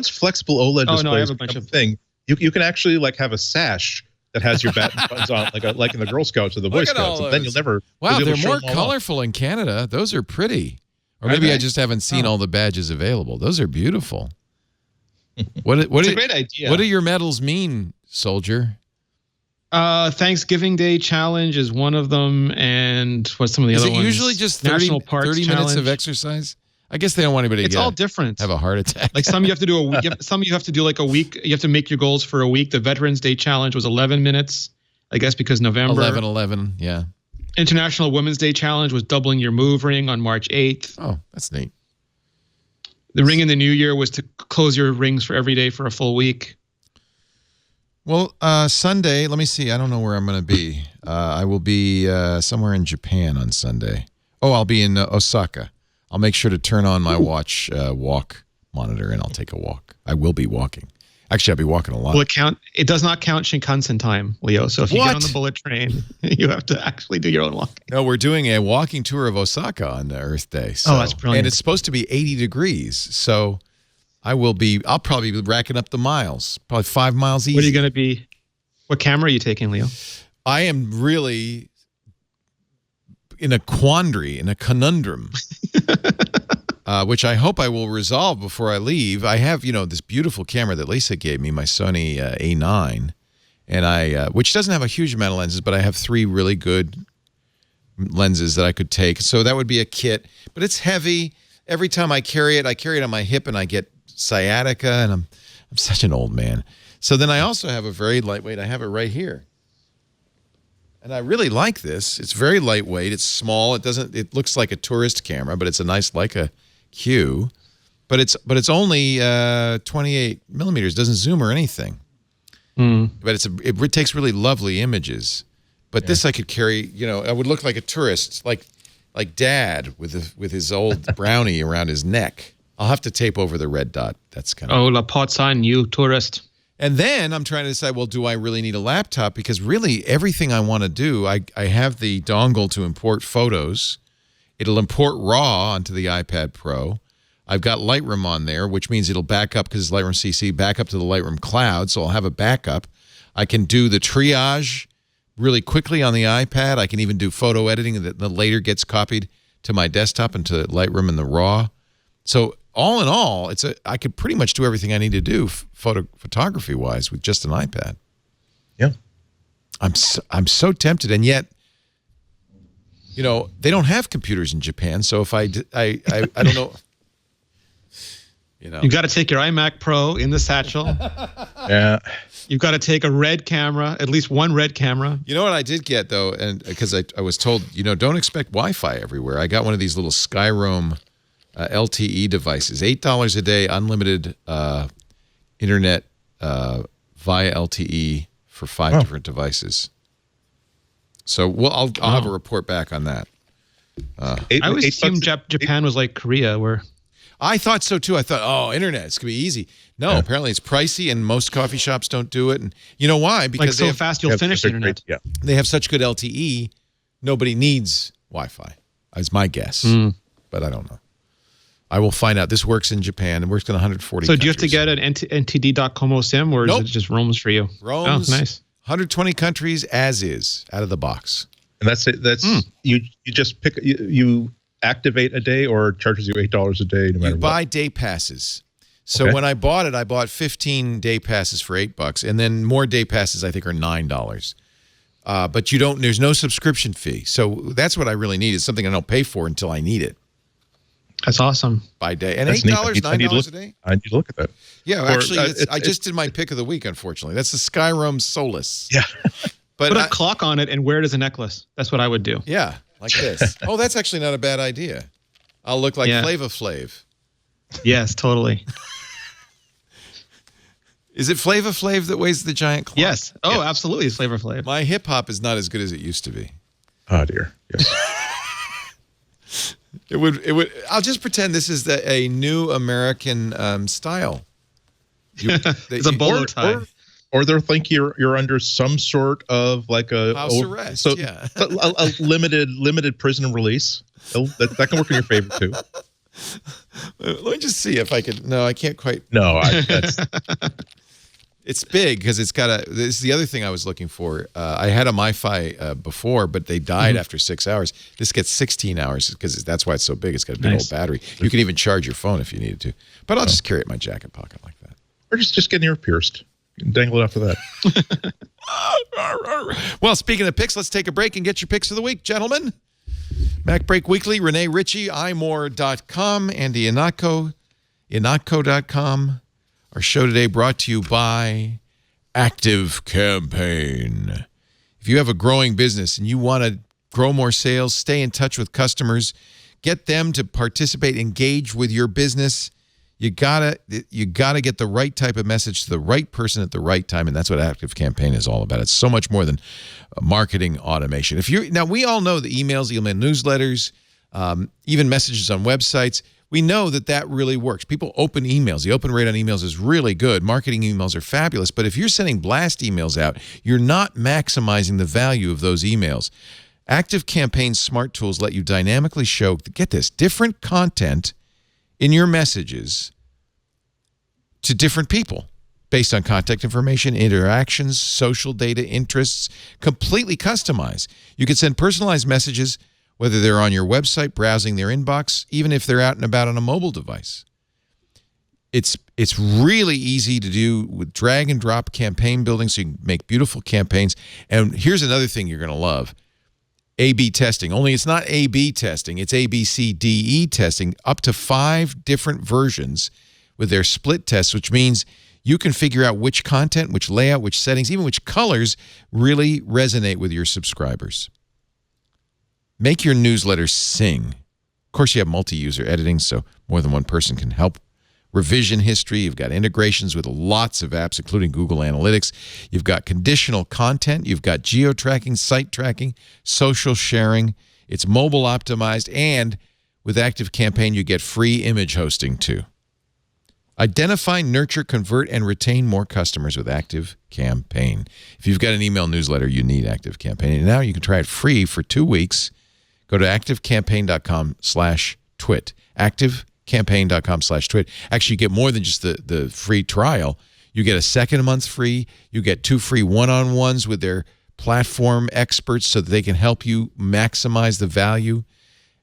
flexible OLED displays become a thing, you can actually like have a sash that has your buttons on, like in the Girl Scouts or the Boy Scouts, and then you'll never. Wow, they're more colorful in Canada. Those are pretty. Or maybe I just haven't seen all the badges available. Those are beautiful. It's a great idea. What do your medals mean, soldier? Thanksgiving Day Challenge is one of them, and what's some of the other ones? Is it usually just 30 minutes of exercise? I guess they don't want anybody It's all different. Have a heart attack. Like some you have to do some you have to do like a week. You have to make your goals for a week. The Veterans Day Challenge was 11 minutes, I guess, because November. 11, yeah. International Women's Day Challenge was doubling your move ring on March 8th. Oh, that's neat. The ring in the new year was to close your rings for every day for a full week. Well, Sunday, let me see. I don't know where I'm going to be. I will be somewhere in Japan on Sunday. Oh, I'll be in Osaka. I'll make sure to turn on my watch walk monitor, and I'll take a walk. I will be walking. Actually, I'll be walking a lot. Will it count? It does not count Shinkansen time, Leo. So if you get on the bullet train, you have to actually do your own walking. No, we're doing a walking tour of Osaka on Earth Day. So, that's brilliant. And it's supposed to be 80 degrees. So I'll probably be racking up the miles, probably 5 miles easy. What are you going to be? What camera are you taking, Leo? I am really in a quandary, in a conundrum, which I hope I will resolve before I leave. I have, this beautiful camera that Lisa gave me, my Sony A9, and which doesn't have a huge amount of lenses, but I have 3 really good lenses that I could take. So that would be a kit, but it's heavy. Every time I carry it on my hip, and I get sciatica, and I'm such an old man. So then I also have a very lightweight. I have it right here. And I really like this. It's very lightweight. It's small. It looks like a tourist camera, but it's a nice Leica Q. But it's only 28 millimeters. Doesn't zoom or anything. But it takes really lovely images. But this I could carry. I would look like a tourist, like Dad with his old brownie around his neck. I'll have to tape over the red dot. That's kind of. Oh, la Potsan, you tourist. And then I'm trying to decide, well, do I really need a laptop? Because really everything I want to do, I have the dongle to import photos. It'll import RAW onto the iPad Pro. I've got Lightroom on there, which means it'll back up, because it's Lightroom CC, back up to the Lightroom cloud, so I'll have a backup. I can do the triage really quickly on the iPad. I can even do photo editing that later gets copied to my desktop and to Lightroom and the RAW. So all in all, I could pretty much do everything I need to do photography-wise with just an iPad. Yeah. I'm so tempted, and yet, they don't have computers in Japan, so if I don't know. You've got to take your iMac Pro in the satchel. Yeah. You've got to take a red camera, at least one red camera. You know what I did get, though, and because I was told, don't expect Wi-Fi everywhere. I got one of these little Skyroam LTE devices, $8 a day, unlimited internet via LTE for 5 different devices. So I'll have a report back on that. I always assumed Japan was like Korea, where I thought so too. I thought, internet, it's gonna be easy. No, apparently it's pricey, and most coffee shops don't do it. And you know why? Because so fast you'll finish the internet. Yeah. They have such good LTE, nobody needs Wi-Fi. Is my guess, but I don't know. I will find out. This works in Japan. It works in 140 So do you have to get an NTD.Como SIM, or is it just roams for you? Roams. Oh, nice. 120 countries as is, out of the box. And that's it. That's you just pick, you activate a day, or it charges you $8 a day no matter what. You buy day passes. So when I bought it, I bought 15 day passes for $8, and then more day passes I think are $9. But there's no subscription fee. So that's what I really need, is something I don't pay for until I need it. That's awesome. By day. And $8, $9 a day? I need to look at that. Yeah, actually, I just did my pick of the week, unfortunately. That's the Skyroam Solis. Yeah. But put a clock on it and wear it as a necklace. That's what I would do. Yeah, like this. Oh, that's actually not a bad idea. I'll look like Flava Flav. Yes, totally. Is it Flava Flav that weighs the giant clock? Yes. Oh, absolutely. It's Flavor Flav. My hip hop is not as good as it used to be. Oh dear. Yes. It would. I'll just pretend this is a new American style. It's a bolo tie. Or they'll think you're under some sort of like a house arrest. Yeah. a limited prison release. That can work in your favor too. Let me just see if I can. No, I can't quite. No, that's. It's big because it's got this is the other thing I was looking for. I had a MiFi before, but they died after 6 hours. This gets 16 hours because that's why it's so big. It's got a big old battery. You can even charge your phone if you needed to. But I'll just carry it in my jacket pocket like that. Or just get an ear pierced. Dangle it after that. Well, speaking of picks, let's take a break and get your picks of the week, gentlemen. MacBreak Weekly, Rene Ritchie, imore.com, Andy Inatko, inatko.com. Our show today brought to you by Active Campaign. If you have a growing business and you want to grow more sales, stay in touch with customers, get them to participate, engage with your business, you gotta get the right type of message to the right person at the right time, and that's what Active Campaign is all about. It's so much more than marketing automation. Now we all know the emails, email newsletters, even messages on websites. We know that really works. People open emails. The open rate on emails is really good. Marketing emails are fabulous, but if you're sending blast emails out, you're not maximizing the value of those emails. Active Campaign's smart tools let you dynamically show, get this, different content in your messages to different people based on contact information, interactions, social data, interests, completely customized. You can send personalized messages whether they're on your website, browsing their inbox, even if they're out and about on a mobile device. It's really easy to do with drag and drop campaign building, so you can make beautiful campaigns. And here's another thing you're going to love. A/B testing. Only it's not A/B testing. It's ABCDE testing, up to 5 different versions with their split tests, which means you can figure out which content, which layout, which settings, even which colors really resonate with your subscribers. Make your newsletter sing. Of course, you have multi-user editing, so more than one person can help. Revision history. You've got integrations with lots of apps, including Google Analytics. You've got conditional content. You've got geo-tracking, site tracking, social sharing. It's mobile optimized, and with Active Campaign, you get free image hosting too. Identify, nurture, convert, and retain more customers with Active Campaign. If you've got an email newsletter, you need Active Campaign. And now you can try it free for 2 weeks. Go to activecampaign.com/twit. activecampaign.com/twit. Actually, you get more than just the free trial. You get a second month free. You get 2 free one-on-ones with their platform experts so that they can help you maximize the value.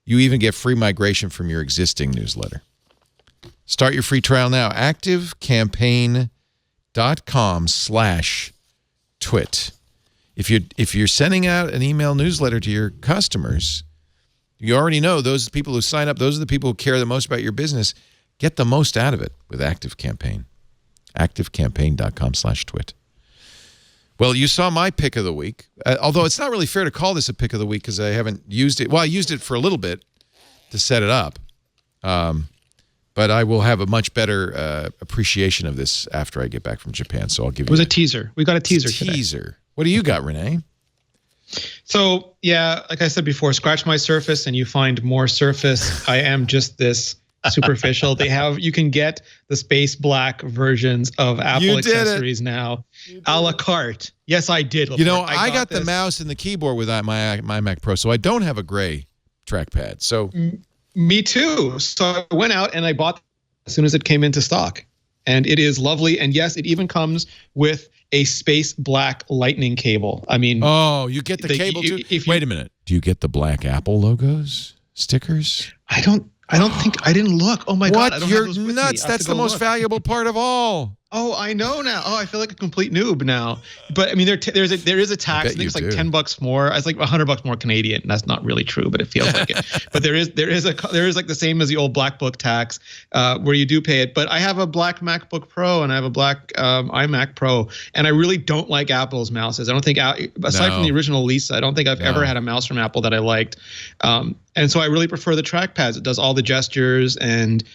You even get free migration from your existing newsletter. Start your free trial now. activecampaign.com/twit. If you're sending out an email newsletter to your customers, you already know those people who sign up, those are the people who care the most about your business. Get the most out of it with Active Campaign. activecampaign.com/twit. Well, you saw my pick of the week, although it's not really fair to call this a pick of the week because I haven't used it. Well, I used it for a little bit to set it up, but I will have a much better appreciation of this after I get back from Japan, so I'll give you... It was a teaser. We got a teaser today. Teaser. What do you got, Rene? So, yeah, like I said before, scratch my surface and you find more surface. I am just this superficial. You can get the space black versions of Apple accessories now, a la carte. Yes, I did. You know, I got the mouse and the keyboard with my Mac Pro, so I don't have a gray trackpad. So, me too. So I went out and I bought it as soon as it came into stock, and it is lovely. And yes, it even comes with a space black lightning cable. I mean, oh, you get the cable too? Wait a minute. Do you get the black Apple logos, stickers? I don't think, I didn't look. Oh my God. I don't You're have those with nuts. me. That's the most valuable part of all. Oh, I know now. Oh, I feel like a complete noob now. But I mean, there is a tax. I think it's like $10 more. It's like $100 more Canadian. That's not really true, but it feels like it. But there is like the same as the old black book tax, where you do pay it. But I have a black MacBook Pro and I have a black iMac Pro, and I really don't like Apple's mouses. I don't think, aside from the original Lisa, I don't think I've ever had a mouse from Apple that I liked. And so I really prefer the trackpads. It does all the gestures, and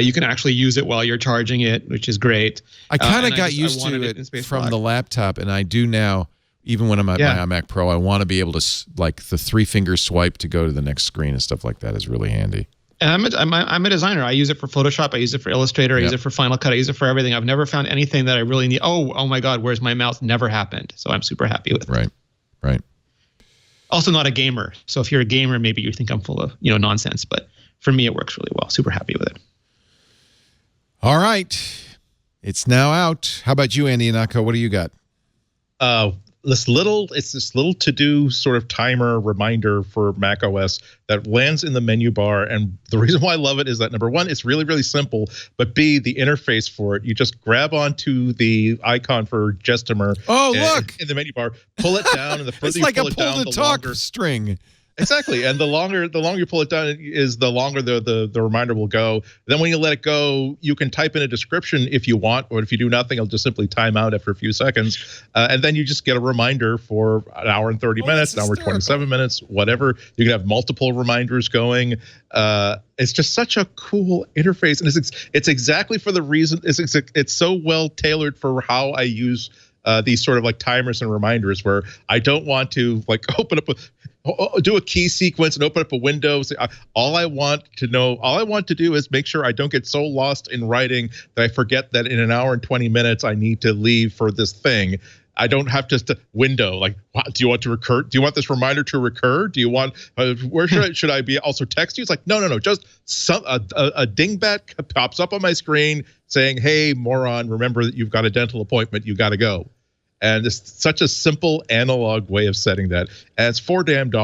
you can actually use it while you're charging it, which is great. I kind of got used to it from the laptop, and I do now. Even when I'm at my iMac Pro, I want to be able to, like, the 3-finger swipe to go to the next screen and stuff like that is really handy. And I'm a designer. I use it for Photoshop. I use it for Illustrator. I use it for Final Cut. I use it for everything. I've never found anything that I really need. Oh my God, where's my mouse? Never happened. So I'm super happy with it. Right. Also not a gamer. So if you're a gamer, maybe you think I'm full of nonsense. But for me, it works really well. Super happy with it. All right. It's now out. How about you, Andy Inatko? What do you got? this little to-do sort of timer reminder for macOS that lands in the menu bar. And the reason why I love it is that, number one, it's really, really simple, but B, the interface for it, you just grab onto the icon for Gestimer. Oh, look! In the menu bar, pull it down, and the further it's you like pull a it down, the longer string. Exactly, and the longer you pull it down is the longer the reminder will go. Then when you let it go, you can type in a description if you want, or if you do nothing, it'll just simply time out after a few seconds, and then you just get a reminder for an hour and 30 minutes, an hour and 27 minutes, whatever. You can have multiple reminders going. It's just such a cool interface, and it's exactly for the reason. It's so well tailored for how I use these sort of like timers and reminders, where I don't want to like do a key sequence and open up a window. All I want to do is make sure I don't get so lost in writing that I forget that in an hour and 20 minutes I need to leave for this thing. I don't have just a window. Like, do you want to recur? Do you want this reminder to recur? Do you want? Where should I be? Also text you? It's like no. Just a dingbat pops up on my screen saying, "Hey, moron! Remember that you've got a dental appointment. You got to go." And it's such a simple analog way of setting that. And it's $4 damn. And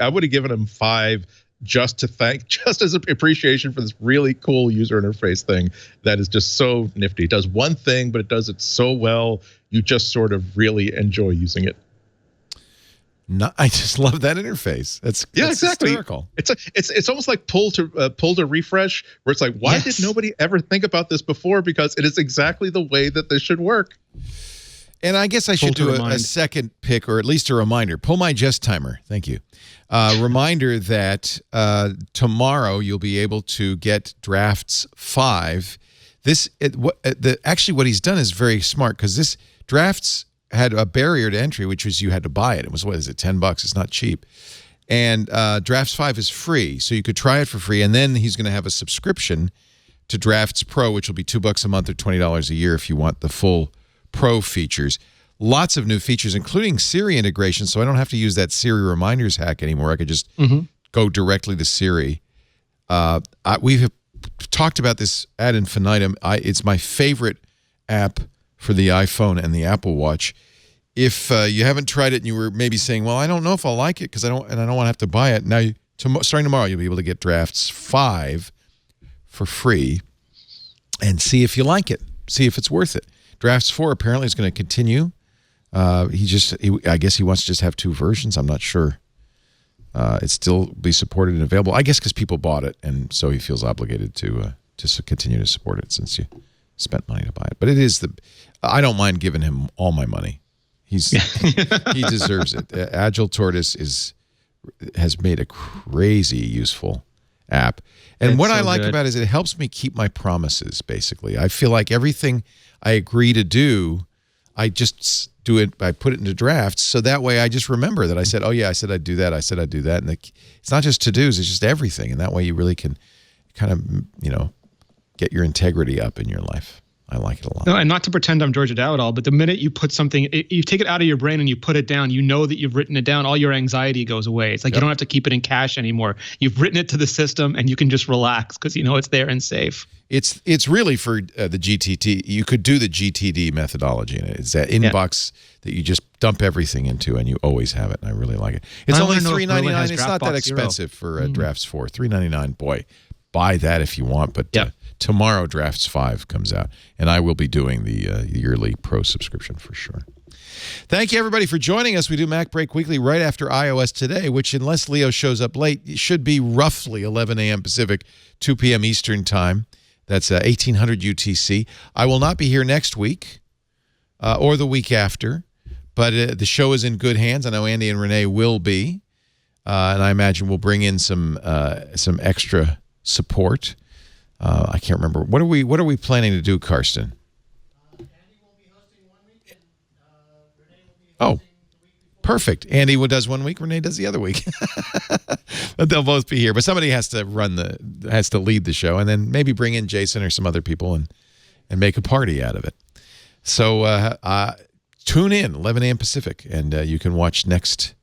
I would have given him $5 just as an appreciation for this really cool user interface thing that is just so nifty. It does one thing, but it does it so well. You just sort of really enjoy using it. No, I just love that interface. That's exactly. hysterical. It's almost like pull to refresh, where it's like, why did nobody ever think about this before? Because it is exactly the way that this should work. And I guess I should do a second pick, or at least a reminder. Pull my Gest timer. Thank you. Reminder that tomorrow you'll be able to get Drafts 5. Actually, what he's done is very smart, because this Drafts had a barrier to entry, which was you had to buy it. It was, what is it, $10? It's not cheap. And Drafts 5 is free, so you could try it for free. And then he's going to have a subscription to Drafts Pro, which will be $2 a month or $20 a year if you want the full Pro features. Lots of new features, including Siri integration, so I don't have to use that Siri reminders hack anymore. I could just go directly to Siri. We've talked about this ad infinitum. It's my favorite app for the iPhone and the Apple Watch. If you haven't tried it and you were maybe saying, well, I don't know if I'll like it because I don't want to have to buy it. Now, starting tomorrow, you'll be able to get Drafts 5 for free and see if you like it. See if it's worth it. Drafts 4 apparently is going to continue. I guess he wants to just have 2 versions. I'm not sure. It's still be supported and available. I guess because people bought it, and so he feels obligated to continue to support it since you spent money to buy it. But it is I don't mind giving him all my money. He deserves it. Agile Tortoise has made a crazy useful app. And what I like about it is it helps me keep my promises, basically. I feel like everything I agree to do, I just do it, I put it into drafts, so that way I just remember that I said, oh yeah, I said I'd do that, I said I'd do that. And it's not just to-dos, it's just everything. And that way you really can kind of, get your integrity up in your life. I like it a lot. No, and not to pretend I'm Georgia Dow at all, but the minute you put something, you take it out of your brain and you put it down, you know that you've written it down, all your anxiety goes away. It's like you don't have to keep it in cache anymore. You've written it to the system and you can just relax because you know it's there and safe. It's really for the GTD. You could do the GTD methodology in it. It's that inbox that you just dump everything into and you always have it. And I really like it. It's only $3.99. It's not that expensive for Drafts 4. $3.99. Boy, buy that if you want. But tomorrow Drafts 5 comes out, and I will be doing the yearly Pro subscription for sure. Thank you, everybody, for joining us. We do MacBreak Weekly right after iOS Today, which, unless Leo shows up late, should be roughly 11 a.m. Pacific, 2 p.m. Eastern Time. That's 1800 UTC. I will not be here next week or the week after, but the show is in good hands. I know Andy and Rene will be, and I imagine we'll bring in some extra support. I can't remember. What are we planning to do, Karsten? Andy will be hosting 1 week, and Rene will be hosting the week before. Perfect. Andy does 1 week, Rene does the other week. They'll both be here, but somebody has to lead the show, and then maybe bring in Jason or some other people and make a party out of it. So tune in 11 a.m. Pacific, and you can watch next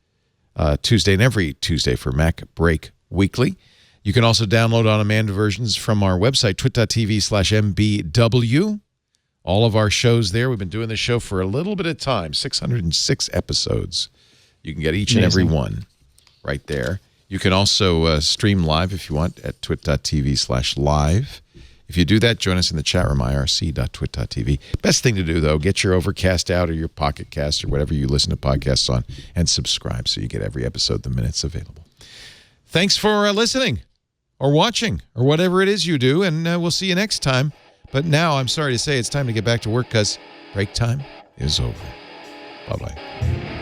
Tuesday and every Tuesday for MacBreak Weekly. You can also download on-demand versions from our website, twit.tv/mbw. all of our shows there. We've been doing this show for a little bit of time, 606 episodes. You can get each and every one right there. You can also stream live if you want at twit.tv/live. If you do that, join us in the chat room, irc.twit.tv. Best thing to do, though, get your Overcast out or your Pocket Cast or whatever you listen to podcasts on and subscribe so you get every episode the minute it's available. Thanks for listening or watching or whatever it is you do, and we'll see you next time. But now I'm sorry to say it's time to get back to work because break time is over. Bye-bye.